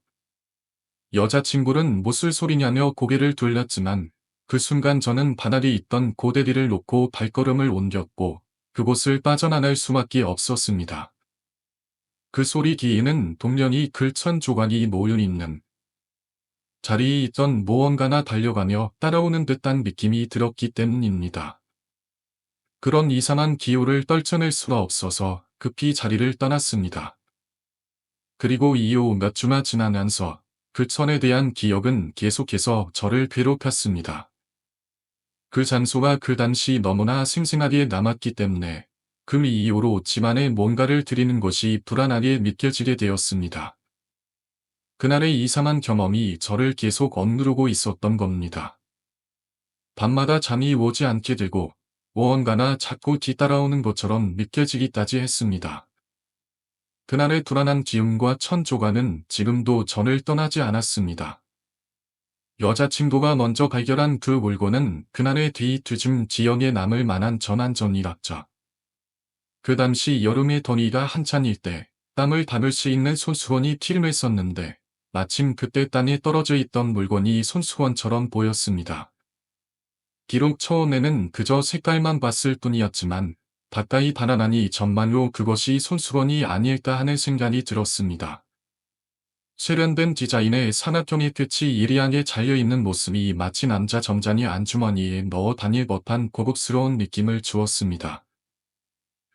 여자친구는 무슨 소리냐며 고개를 돌렸지만 그 순간 저는 바닥에 있던 고데기를 놓고 발걸음을 옮겼고 그곳을 빠져나갈 수밖에 없었습니다. 그 소리 뒤에는 동연히 글천 조각이 놓여있는 자리에 있던 무언가나 달려가며 따라오는 듯한 느낌이 들었기 때문입니다. 그런 이상한 기호를 떨쳐낼 수가 없어서 급히 자리를 떠났습니다. 그리고 이후 몇 주나 지나면서 그 천에 대한 기억은 계속해서 저를 괴롭혔습니다. 그 장소가 그 당시 너무나 생생하게 남았기 때문에 그 이후로 집안에 뭔가를 들이는 것이 불안하게 느껴지게 되었습니다. 그날의 이상한 경험이 저를 계속 억누르고 있었던 겁니다. 밤마다 잠이 오지 않게 되고 무언가나 자꾸 뒤따라오는 것처럼 느껴지기까지 했습니다. 그날의 불안한 기운과 천조각은 지금도 저를 떠나지 않았습니다. 여자친구가 먼저 발견한 그 물건은 그날의 뒤늦은 지역에 남을 만한 전환전이랐죠. 그 당시 여름의 더위가 한창일 때 땀을 닦을 수 있는 손수건이 필요했었는데 마침 그때 땅에 떨어져 있던 물건이 손수건처럼 보였습니다. 비록 처음에는 그저 색깔만 봤을 뿐이었지만 가까이 다가가니 정말로 그것이 손수건이 아닐까 하는 생각이 들었습니다. 세련된 디자인의 삼각형의 끝이 예리하게 잘려있는 모습이 마치 남자 정장이 안주머니에 넣어 다닐 법한 고급스러운 느낌을 주었습니다.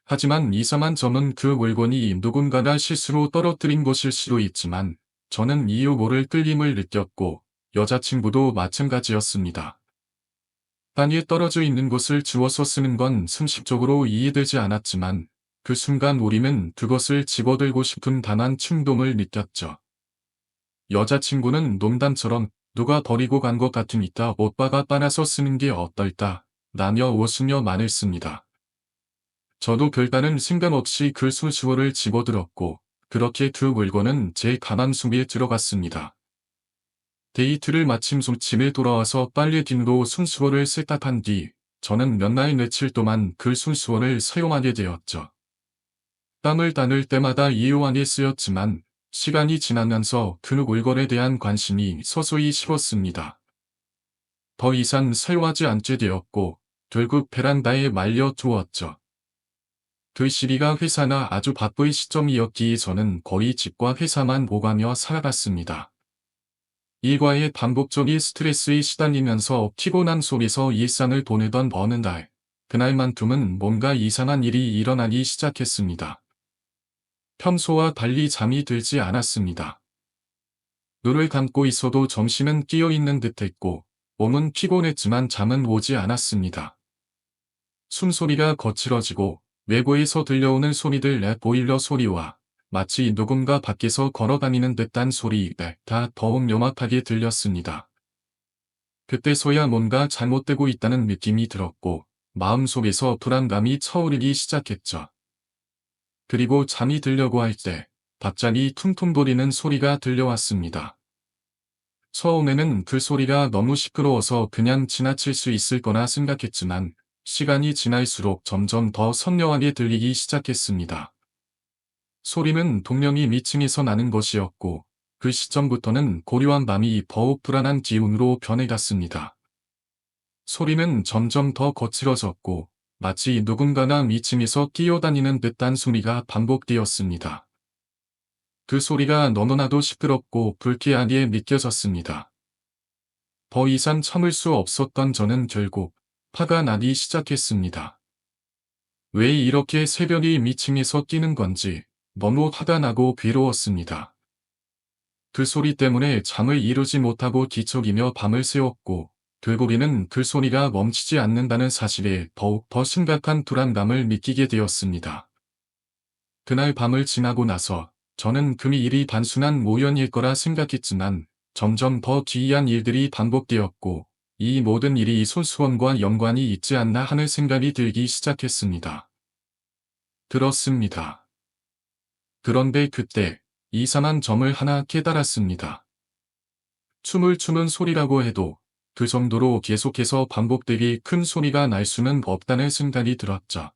하지만 이상한 점은 그 물건이 누군가가 실수로 떨어뜨린 것일 수도 있지만 저는 이유 모를 끌림을 느꼈고 여자친구도 마찬가지였습니다. 땅에 떨어져 있는 것을 주워서 쓰는 건 상식적으로 이해되지 않았지만 그 순간 우리는 그것을 집어들고 싶은 단한 충동을 느꼈죠. 여자친구는 농담처럼 누가 버리고 간 것 같으니까 오빠가 빨아서 쓰는 게 어떨까 라며 웃으며 말을 씁니다. 저도 별다른 생각 없이 그 손수건을 집어들었고 그렇게 그 물건은 제 가방 속에 들어갔습니다. 데이트를 마친 후 집에 돌아와서 빨래 딘으로 손수건을 세탁한 뒤 저는 몇 날 며칠 동안 그 손수건을 사용하게 되었죠. 땀을 닦을 때마다 이용하게 쓰였지만 시간이 지나면서 그 물건에 대한 관심이 서서히 식었습니다. 더 이상 사용하지 않게 되었고 결국 베란다에 말려 두었죠. 그 시기가 회사나 아주 바쁠 시점이었기에 저는 거의 집과 회사만 오가며 살아갔습니다. 일과의 반복적인 스트레스에 시달리면서 피곤한 속에서 일상을 보내던 어느 날, 그날만큼은 뭔가 이상한 일이 일어나기 시작했습니다. 평소와 달리 잠이 들지 않았습니다. 눈을 감고 있어도 정신은 끼어있는 듯했고, 몸은 피곤했지만 잠은 오지 않았습니다. 숨소리가 거칠어지고, 외부에서 들려오는 소리들 보일러 소리와 마치 누군가 밖에서 걸어다니는 듯한 소리 다 더욱 명확하게 들렸습니다. 그때서야 뭔가 잘못되고 있다는 느낌이 들었고 마음속에서 불안감이 차오르기 시작했죠. 그리고 잠이 들려고 할 때 갑자기 퉁퉁거리는 소리가 들려왔습니다. 처음에는 그 소리가 너무 시끄러워서 그냥 지나칠 수 있을 거나 생각했지만 시간이 지날수록 점점 더 선명하게 들리기 시작했습니다. 소리는 동명이 미층에서 나는 것이었고 그 시점부터는 고요한 밤이 더욱 불안한 기운으로 변해갔습니다. 소리는 점점 더 거칠어졌고 마치 누군가가 미층에서 뛰어다니는 듯한 소리가 반복되었습니다. 그 소리가 너무나도 시끄럽고 불쾌하게 느껴졌습니다. 더 이상 참을 수 없었던 저는 결국 화가 나기 시작했습니다. 왜 이렇게 새벽이 미층에서 뛰는 건지 너무 화가 나고 괴로웠습니다. 그 소리 때문에 잠을 이루지 못하고 뒤척이며 밤을 새웠고 결국에는 그 소리가 멈추지 않는다는 사실에 더욱 더 심각한 불안감을 느끼게 되었습니다. 그날 밤을 지나고 나서 저는 그 일이 단순한 우연일 거라 생각했지만 점점 더 기이한 일들이 반복되었고 이 모든 일이 손수원과 연관이 있지 않나 하는 생각이 들기 시작했습니다. 그렇습니다. 그런데 그때 이상한 점을 하나 깨달았습니다. 춤을 추는 소리라고 해도 그 정도로 계속해서 반복되게 큰 소리가 날 수는 없다는 생각이 들었죠.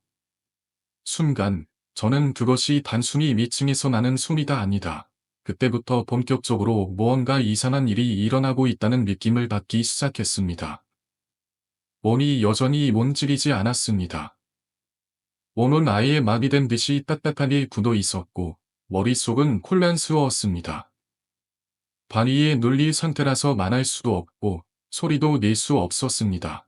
순간 저는 그것이 단순히 미층에서 나는 소리가 아니다. 그때부터 본격적으로 무언가 이상한 일이 일어나고 있다는 느낌을 받기 시작했습니다. 몸이 여전히 움직이지 않았습니다. 몸은 아예 마비된 듯이 딱딱하게 굳어 있었고 머릿속은 혼란스러웠습니다. 바위에 눌릴 상태라서 말할 수도 없고 소리도 낼 수 없었습니다.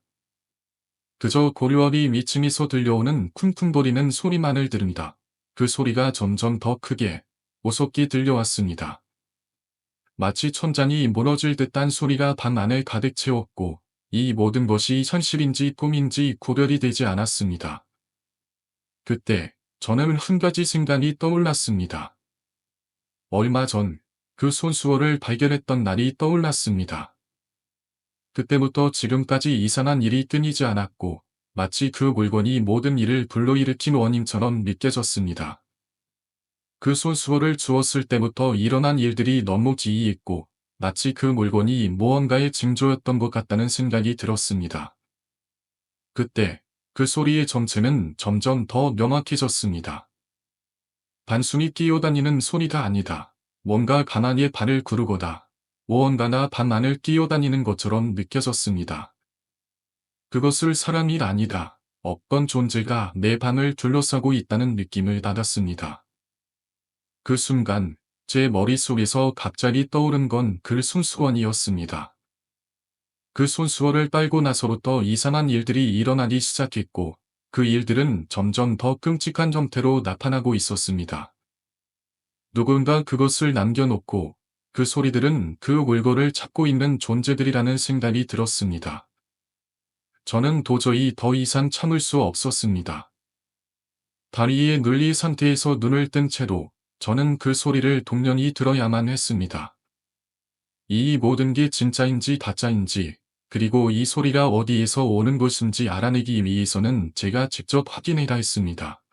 그저 고요하게 미층에서 들려오는 쿵쿵거리는 소리만을 들은다. 그 소리가 점점 더 크게 무섭게 들려왔습니다. 마치 천장이 무너질 듯한 소리가 방 안을 가득 채웠고 이 모든 것이 현실인지 꿈인지 구별이 되지 않았습니다. 그때 저는 한 가지 생각이 떠올랐습니다. 얼마 전 그 손수호를 발견했던 날이 떠올랐습니다. 그때부터 지금까지 이상한 일이 끊이지 않았고 마치 그 물건이 모든 일을 불러일으킨 원인처럼 느껴졌습니다. 그 손수호를 주었을 때부터 일어난 일들이 너무 기이했고 마치 그 물건이 무언가의 징조였던 것 같다는 생각이 들었습니다. 그때 그 소리의 정체는 점점 더 명확해졌습니다. 단순히 뛰어다니는 소리가 아니다. 뭔가 가만히 발을 구르거나 무언가나 방 안을 뛰어다니는 것처럼 느껴졌습니다. 그것을 사람이 아니다. 어떤 존재가 내 방을 둘러싸고 있다는 느낌을 받았습니다. 그 순간 제 머릿속에서 갑자기 떠오른 건 그 손수건이었습니다. 그 손수건을 빨고 나서부터 이상한 일들이 일어나기 시작했고 그 일들은 점점 더 끔찍한 형태로 나타나고 있었습니다. 누군가 그것을 남겨놓고 그 소리들은 그 물건을 찾고 있는 존재들이라는 생각이 들었습니다. 저는 도저히 더 이상 참을 수 없었습니다. 다리에 눌린 상태에서 눈을 뜬 채로 저는 그 소리를 동련히 들어야만 했습니다. 이 모든 게 진짜인지 가짜인지 그리고 이 소리가 어디에서 오는 것인지 알아내기 위해서는 제가 직접 확인해야 했습니다.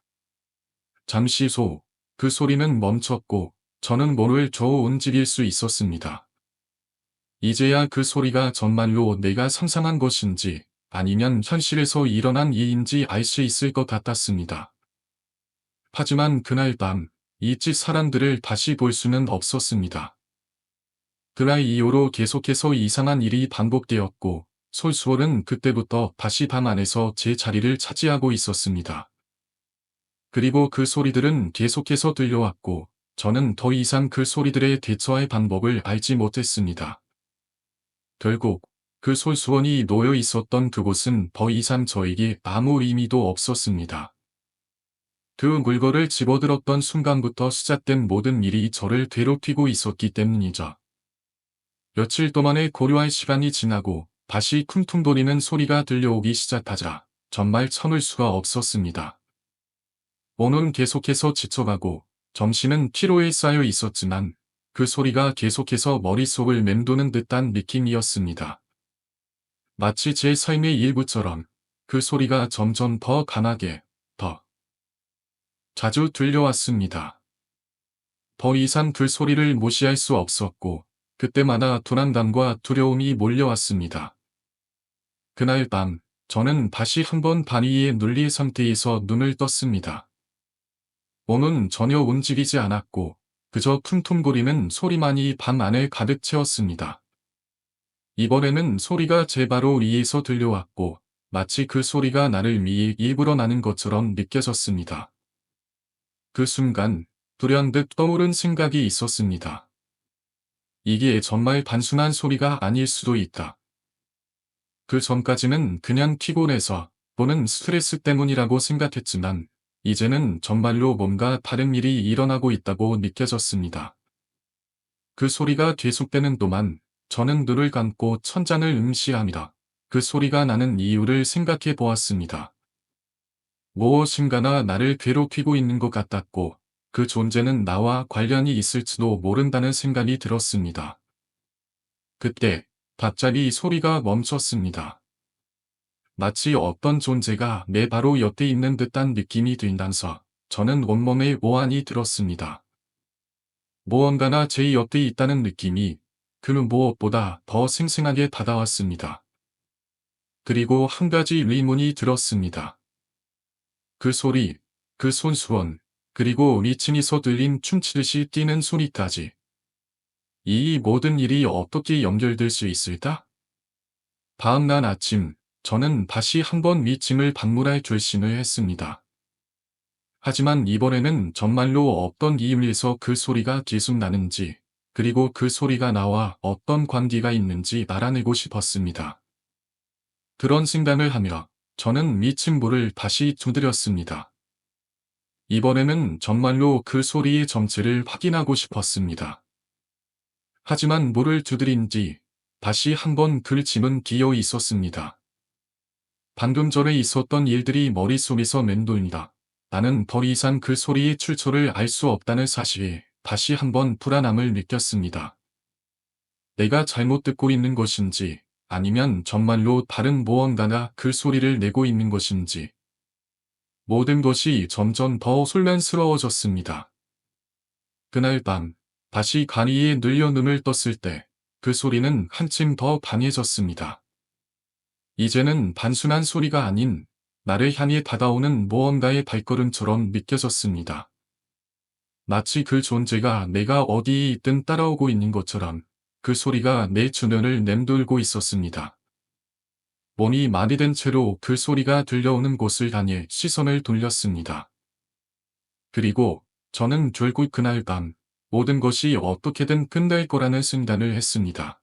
잠시 후 그 소리는 멈췄고 저는 몸을 겨우 움직일 수 있었습니다. 이제야 그 소리가 정말로 내가 상상한 것인지 아니면 현실에서 일어난 일인지 알 수 있을 것 같았습니다. 하지만 그날 밤 이 집 사람들을 다시 볼 수는 없었습니다. 그날 이후로 계속해서 이상한 일이 반복되었고 솔수월은 그때부터 다시 방 안에서 제 자리를 차지하고 있었습니다. 그리고 그 소리들은 계속해서 들려왔고, 저는 더 이상 그 소리들에 대처할 방법을 알지 못했습니다. 결국 그 솔수원이 놓여 있었던 그곳은 더 이상 저에게 아무 의미도 없었습니다. 그 물건을 집어들었던 순간부터 시작된 모든 일이 저를 괴롭히고 있었기 때문이죠. 며칠 동안의 고요한 시간이 지나고 다시 쿵퉁거리는 소리가 들려오기 시작하자 정말 참을 수가 없었습니다. 몸은 계속해서 지쳐가고 정신은 피로에 쌓여 있었지만 그 소리가 계속해서 머릿속을 맴도는 듯한 느낌이었습니다. 마치 제 삶의 일부처럼 그 소리가 점점 더 강하게, 더 자주 들려왔습니다. 더 이상 그 소리를 무시할 수 없었고, 그때마다 불안감과 두려움이 몰려왔습니다. 그날 밤, 저는 다시 한번 바위에 눌린 상태에서 눈을 떴습니다. 몸은 전혀 움직이지 않았고, 그저 퉁퉁거리는 소리만이 밤 안을 가득 채웠습니다. 이번에는 소리가 제 바로 위에서 들려왔고, 마치 그 소리가 나를 위해 일부러 나는 것처럼 느껴졌습니다. 그 순간, 불현듯 떠오른 생각이 있었습니다. 이게 정말 단순한 소리가 아닐 수도 있다. 그 전까지는 그냥 피곤해서 또는 스트레스 때문이라고 생각했지만, 이제는 정말로 뭔가 다른 일이 일어나고 있다고 느껴졌습니다. 그 소리가 계속되는 동안 저는 눈을 감고 천장을 응시합니다. 그 소리가 나는 이유를 생각해 보았습니다. 무엇인가나 나를 괴롭히고 있는 것 같았고, 그 존재는 나와 관련이 있을지도 모른다는 생각이 들었습니다. 그때 갑자기 소리가 멈췄습니다. 마치 어떤 존재가 내 바로 옆에 있는 듯한 느낌이 들면서 저는 온몸에 모안이 들었습니다. 무언가나 제 옆에 있다는 느낌이 그 무엇보다 더 생생하게 다가왔습니다. 그리고 한 가지 의문이 들었습니다. 그 소리, 그 손수건, 그리고 위층에서 들린 춤추듯이 뛰는 소리까지. 이 모든 일이 어떻게 연결될 수 있을까? 다음 날 아침, 저는 다시 한번 위층을 방문할 결심을 했습니다. 하지만 이번에는 정말로 어떤 이유에서 그 소리가 계속 나는지, 그리고 그 소리가 나와 어떤 관계가 있는지 알아내고 싶었습니다. 그런 생각을 하며 저는 위층 문을 다시 두드렸습니다. 이번에는 정말로 그 소리의 정체를 확인하고 싶었습니다. 하지만 문을 두드린 뒤 다시 한번 그 짐은 기어 있었습니다. 방금 전에 있었던 일들이 머릿속에서 맴돌다. 나는 더 이상 그 소리의 출처를 알 수 없다는 사실에 다시 한번 불안함을 느꼈습니다. 내가 잘못 듣고 있는 것인지, 아니면 정말로 다른 무언가가 그 소리를 내고 있는 것인지. 모든 것이 점점 더 혼란스러워졌습니다. 그날 밤, 다시 간이에 눌려 눈을 떴을 때, 그 소리는 한층 더 강해졌습니다. 이제는 단순한 소리가 아닌 나를 향해 다가오는 무언가의 발걸음처럼 느껴졌습니다. 마치 그 존재가 내가 어디에 있든 따라오고 있는 것처럼 그 소리가 내 주변을 맴돌고 있었습니다. 몸이 마비된 채로 그 소리가 들려오는 곳을 향해 시선을 돌렸습니다. 그리고 저는 결국 그날 밤 모든 것이 어떻게든 끝날 거라는 생각을 했습니다.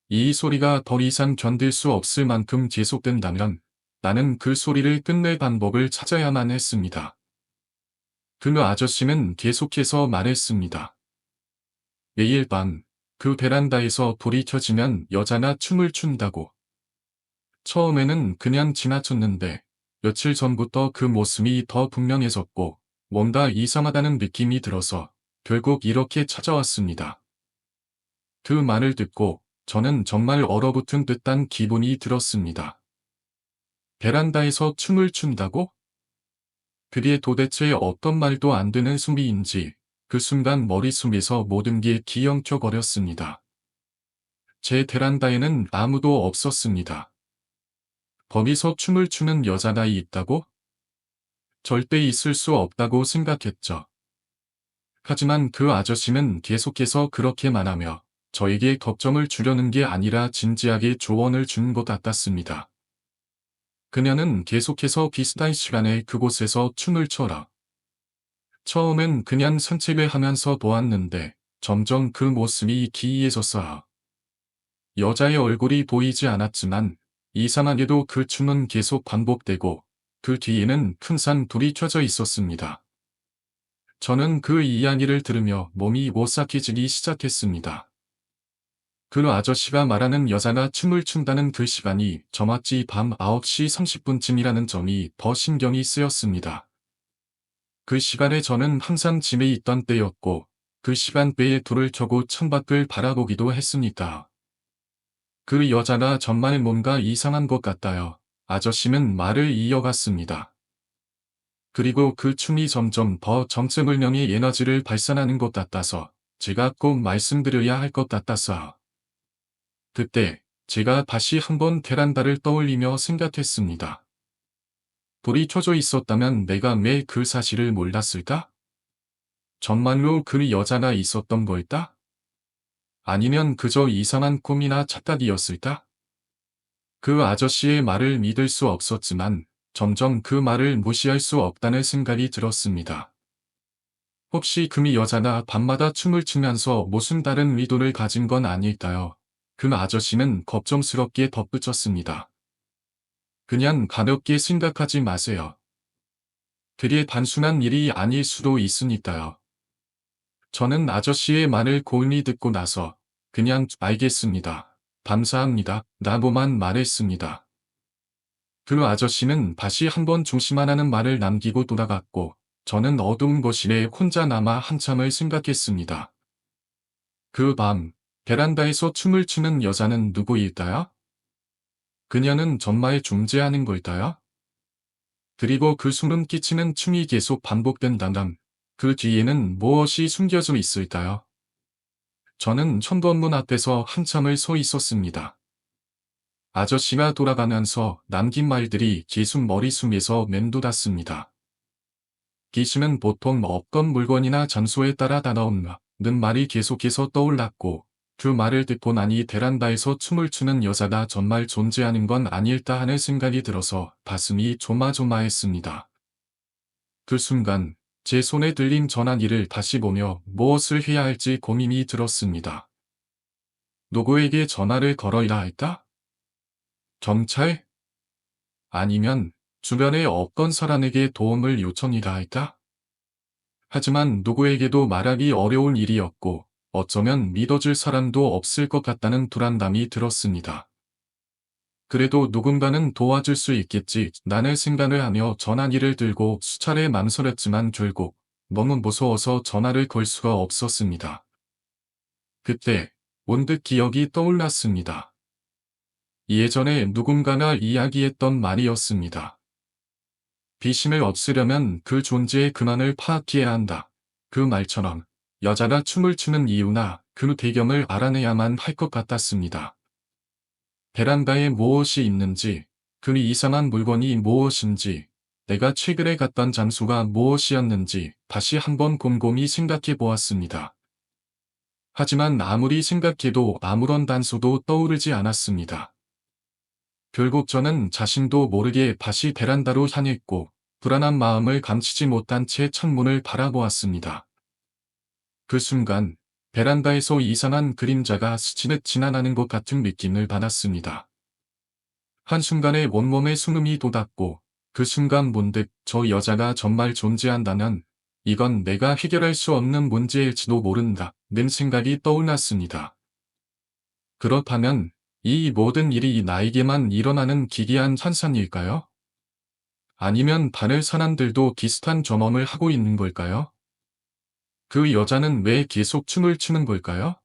이 소리가 더 이상 견딜 수 없을 만큼 지속된다면 나는 그 소리를 끝낼 방법을 찾아야만 했습니다. 그 아저씨는 계속해서 말했습니다. 매일 밤 그 베란다에서 불이 켜지면 여자나 춤을 춘다고. 처음에는 그냥 지나쳤는데 며칠 전부터 그 모습이 더 분명해졌고 뭔가 이상하다는 느낌이 들어서 결국 이렇게 찾아왔습니다. 그 말을 듣고 저는 정말 얼어붙은 듯한 기분이 들었습니다. 베란다에서 춤을 춘다고? 그게 도대체 어떤 말도 안 되는 소리인지 그 순간 머릿속에서 모든 게 기엉켜버렸습니다. 제 베란다에는 아무도 없었습니다. 거기서 춤을 추는 여자가 있다고? 절대 있을 수 없다고 생각했죠. 하지만 그 아저씨는 계속해서 그렇게 말하며 저에게 걱정을 주려는 게 아니라 진지하게 조언을 준 것 같았습니다. 그녀는 계속해서 비슷한 시간에 그곳에서 춤을 춰라. 처음엔 그냥 산책을 하면서 보았는데 점점 그 모습이 기이해졌어요. 여자의 얼굴이 보이지 않았지만 이상하게도 그 춤은 계속 반복되고 그 뒤에는 큰 산 둘이 켜져 있었습니다. 저는 그 이야기를 들으며 몸이 오싹해지기 시작했습니다. 그 아저씨가 말하는 여자가 춤을 춘다는 그 시간이 저마치 밤 9시 30분쯤이라는 점이 더 신경이 쓰였습니다. 그 시간에 저는 항상 집에 있던 때였고 그 시간대에 불을 켜고 창밖을 바라보기도 했으니까. 그 여자가 전만에 뭔가 이상한 것 같아요. 아저씨는 말을 이어갔습니다. 그리고 그 춤이 점점 더 정체불명의 에너지를 발산하는 것 같아서 제가 꼭 말씀드려야 할 것 같았어요. 그때 제가 다시 한번 베란다를 떠올리며 생각했습니다. 불이 켜져 있었다면 내가 왜 그 사실을 몰랐을까? 정말로 그 여자가 있었던 걸까? 아니면 그저 이상한 꿈이나 착각이었을까? 그 아저씨의 말을 믿을 수 없었지만 점점 그 말을 무시할 수 없다는 생각이 들었습니다. 혹시 그 여자가 밤마다 춤을 추면서 무슨 다른 의도를 가진 건 아닐까요? 그 아저씨는 걱정스럽게 덧붙였습니다. 그냥 가볍게 생각하지 마세요. 그게 단순한 일이 아닐 수도 있으니까요. 저는 아저씨의 말을 고은히 듣고 나서 그냥 알겠습니다. 감사합니다. 라고만 말했습니다. 그 아저씨는 다시 한번 조심하라는 말을 남기고 돌아갔고 저는 어두운 거실에 혼자 남아 한참을 생각했습니다. 그 밤 베란다에서 춤을 추는 여자는 누구일까요? 그녀는 정말 존재하는 걸까요? 그리고 그 소름 끼치는 춤이 계속 반복된다면 그 뒤에는 무엇이 숨겨져 있을까요? 저는 천번문 앞에서 한참을 서 있었습니다. 아저씨가 돌아가면서 남긴 말들이 계속 머릿속에서 맴돌았습니다. 귀신은 보통 어떤 물건이나 장소에 따라 다가온다는 말이 계속해서 떠올랐고 그 말을 듣고 나니 베란다에서 춤을 추는 여자가 정말 존재하는 건 아닐까 하는 생각이 들어서 가슴이 조마조마했습니다. 그 순간 제 손에 들린 전화기를 다시 보며 무엇을 해야 할지 고민이 들었습니다. 누구에게 전화를 걸어야 할까? 경찰? 아니면 주변의 어떤 사람에게 도움을 요청해야 할까? 하지만 누구에게도 말하기 어려운 일이었고 어쩌면 믿어줄 사람도 없을 것 같다는 불안감이 들었습니다. 그래도 누군가는 도와줄 수 있겠지 라는 생각을 하며 전화기를 들고 수차례 망설였지만 결국 너무 무서워서 전화를 걸 수가 없었습니다. 그때 문득 기억이 떠올랐습니다. 예전에 누군가가 이야기했던 말이었습니다. 비심을 없애려면 그 존재의 근원을 파악해야 한다. 그 말처럼 여자가 춤을 추는 이유나 그 배경을 알아내야만 할 것 같았습니다. 베란다에 무엇이 있는지, 그 이상한 물건이 무엇인지, 내가 최근에 갔던 장소가 무엇이었는지 다시 한번 곰곰이 생각해 보았습니다. 하지만 아무리 생각해도 아무런 단서도 떠오르지 않았습니다. 결국 저는 자신도 모르게 다시 베란다로 향했고 불안한 마음을 감추지 못한 채 창문을 바라보았습니다. 그 순간 베란다에서 이상한 그림자가 스치듯 지나가는 것 같은 느낌을 받았습니다. 한순간에 온몸에 숨이 돋았고 그 순간 문득 저 여자가 정말 존재한다면 이건 내가 해결할 수 없는 문제일지도 모른다는 생각이 떠올랐습니다. 그렇다면 이 모든 일이 나에게만 일어나는 기이한 현상일까요? 아니면 다른 사람들도 비슷한 경험을 하고 있는 걸까요? 그 여자는 왜 계속 춤을 추는 걸까요?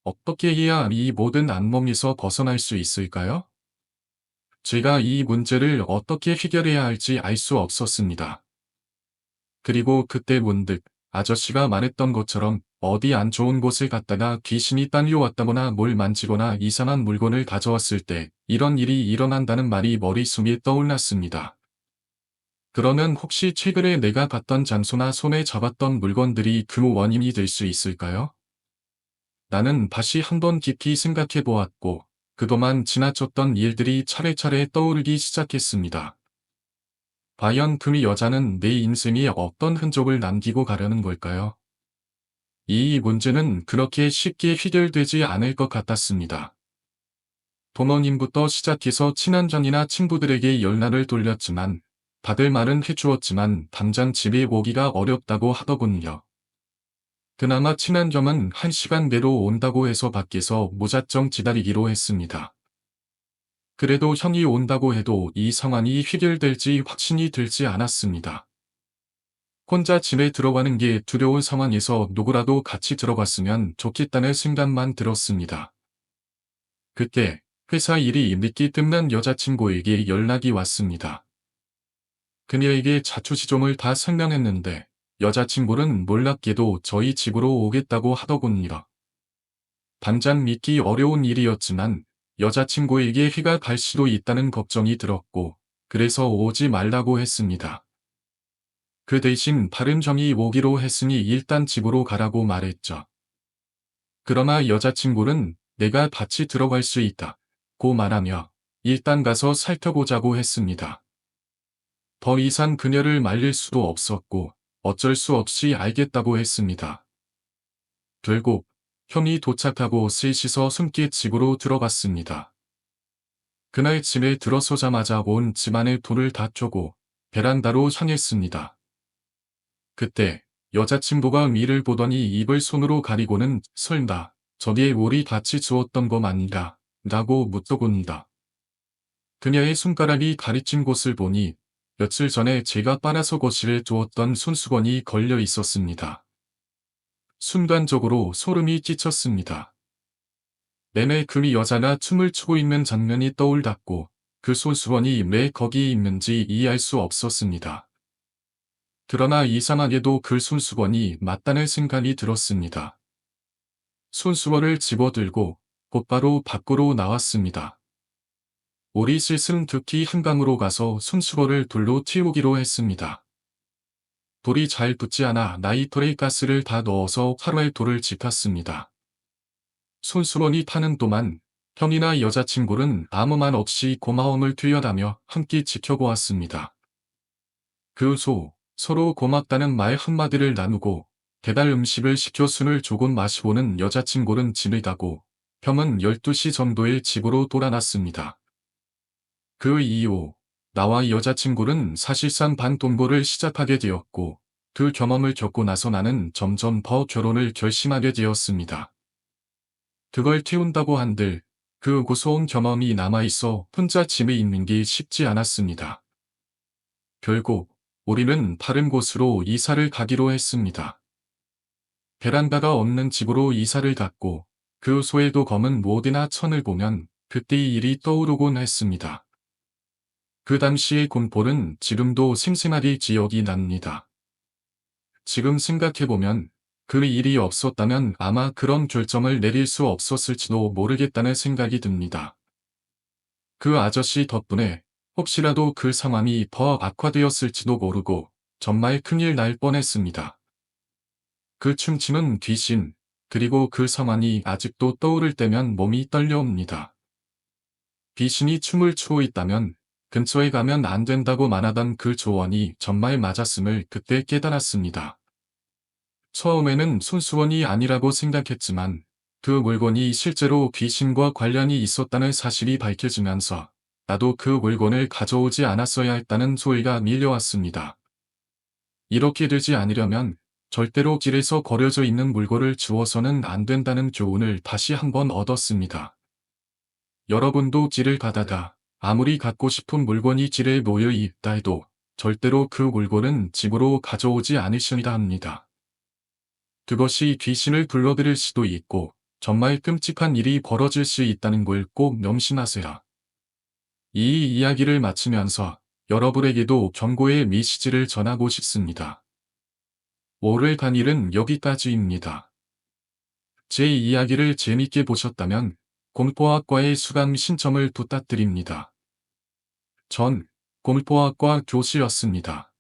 어떻게 해야 이 모든 악몽에서 벗어날 수 있을까요? 제가 이 문제를 어떻게 해결해야 할지 알 수 없었습니다. 그리고 그때 문득 아저씨가 말했던 것처럼 어디 안 좋은 곳에 갔다가 귀신이 딸려왔다거나 뭘 만지거나 이상한 물건을 가져왔을 때 이런 일이 일어난다는 말이 머릿속에 떠올랐습니다. 그러면 혹시 최근에 내가 갔던 장소나 손에 잡았던 물건들이 그 원인이 될 수 있을까요? 나는 다시 한번 깊이 생각해 보았고, 그동안 지나쳤던 일들이 차례차례 떠오르기 시작했습니다. 과연 그 여자는 내 인생에 어떤 흔적을 남기고 가려는 걸까요? 이 문제는 그렇게 쉽게 해결되지 않을 것 같았습니다. 부모님부터 시작해서 친한전이나 친구들에게 연락을 돌렸지만, 다들 말은 해주었지만 당장 집에 오기가 어렵다고 하더군요. 그나마 친한점은 1시간 내로 온다고 해서 밖에서 무작정 기다리기로 했습니다. 그래도 형이 온다고 해도 이 상황이 해결될지 확신이 들지 않았습니다. 혼자 집에 들어가는 게 두려운 상황에서 누구라도 같이 들어갔으면 좋겠다는 생각만 들었습니다. 그때 회사 일이 늦게 끝난 여자친구에게 연락이 왔습니다. 그녀에게 자초지종을 다 설명했는데 여자친구는 놀랍게도 저희 집으로 오겠다고 하더군요. 당장 믿기 어려운 일이었지만 여자친구에게 해가 갈 수도 있다는 걱정이 들었고 그래서 오지 말라고 했습니다. 그 대신 다른 점이 오기로 했으니 일단 집으로 가라고 말했죠. 그러나 여자친구는 내가 같이 들어갈 수 있다 고 말하며 일단 가서 살펴보자고 했습니다. 더 이상 그녀를 말릴 수도 없었고 어쩔 수 없이 알겠다고 했습니다. 결국 형이 도착하고 셋이서 함께 집으로 들어갔습니다. 그날 집에 들어서자마자 온 집안의 불을 다 켜고 베란다로 향했습니다. 그때 여자친구가 위를 보더니 입을 손으로 가리고는 설마 저기에 우리 같이 주웠던 거 아닌가 라고 묻더군다. 그녀의 손가락이 가리친 곳을 보니 며칠 전에 제가 빨아서 거실에 두었던 손수건이 걸려 있었습니다. 순간적으로 소름이 끼쳤습니다. 내내 그 여자가 춤을 추고 있는 장면이 떠올랐고 그 손수건이 왜 거기 있는지 이해할 수 없었습니다. 그러나 이상하게도 그 손수건이 맞다는 생각이 들었습니다. 손수건을 집어들고 곧바로 밖으로 나왔습니다. 우리 셋은 특히 한강으로 가서 손수건을 돌로 틔우기로 했습니다. 불이 잘 붙지 않아 라이터에 가스를 다 넣어서 하루에 돌을 지폈습니다. 손수건이 타는 동안 형이나 여자친구는 아무 말 없이 고마움을 표현하며 함께 지켜보았습니다. 그 후 서로 고맙다는 말 한마디를 나누고 배달 음식을 시켜 술을 조금 마시고는 여자친구는 집에 가고 형은 12시 정도에 집으로 돌아왔습니다. 그 이후 나와 여자친구는 사실상 반동거를 시작하게 되었고 그 경험을 겪고 나서 나는 점점 더 결혼을 결심하게 되었습니다. 그걸 틔운다고 한들 그 고소한 경험이 남아있어 혼자 집에 있는 게 쉽지 않았습니다. 결국 우리는 다른 곳으로 이사를 가기로 했습니다. 베란다가 없는 집으로 이사를 갔고 그 소에도 검은 모드나 천을 보면 그때의 일이 떠오르곤 했습니다. 그 당시의 공포는 지금도 생생하게 기억이 납니다. 지금 생각해보면 그 일이 없었다면 아마 그런 결정을 내릴 수 없었을지도 모르겠다는 생각이 듭니다. 그 아저씨 덕분에 혹시라도 그 상황이 더 악화되었을지도 모르고 정말 큰일 날 뻔했습니다. 그 춤추는 귀신, 그리고 그 상황이 아직도 떠오를 때면 몸이 떨려옵니다. 귀신이 춤을 추고 있다면 근처에 가면 안 된다고 말하던 그 조언이 정말 맞았음을 그때 깨달았습니다. 처음에는 손수건이 아니라고 생각했지만 그 물건이 실제로 귀신과 관련이 있었다는 사실이 밝혀지면서 나도 그 물건을 가져오지 않았어야 했다는 소리가 밀려왔습니다. 이렇게 되지 않으려면 절대로 길에서 버려져 있는 물건을 주워서는 안 된다는 교훈을 다시 한번 얻었습니다. 여러분도 길을 가다가 아무리 갖고 싶은 물건이 길에 놓여 있다 해도 절대로 그 물건은 집으로 가져오지 않으셔야 합니다. 그것이 귀신을 불러들일 수도 있고 정말 끔찍한 일이 벌어질 수 있다는 걸 꼭 명심하세요. 이 이야기를 마치면서 여러분에게도 경고의 메시지를 전하고 싶습니다. 오늘 강의는 여기까지입니다. 제 이야기를 재밌게 보셨다면 공포학과의 수강 신청을 부탁드립니다. 전 공포학과 교수였습니다.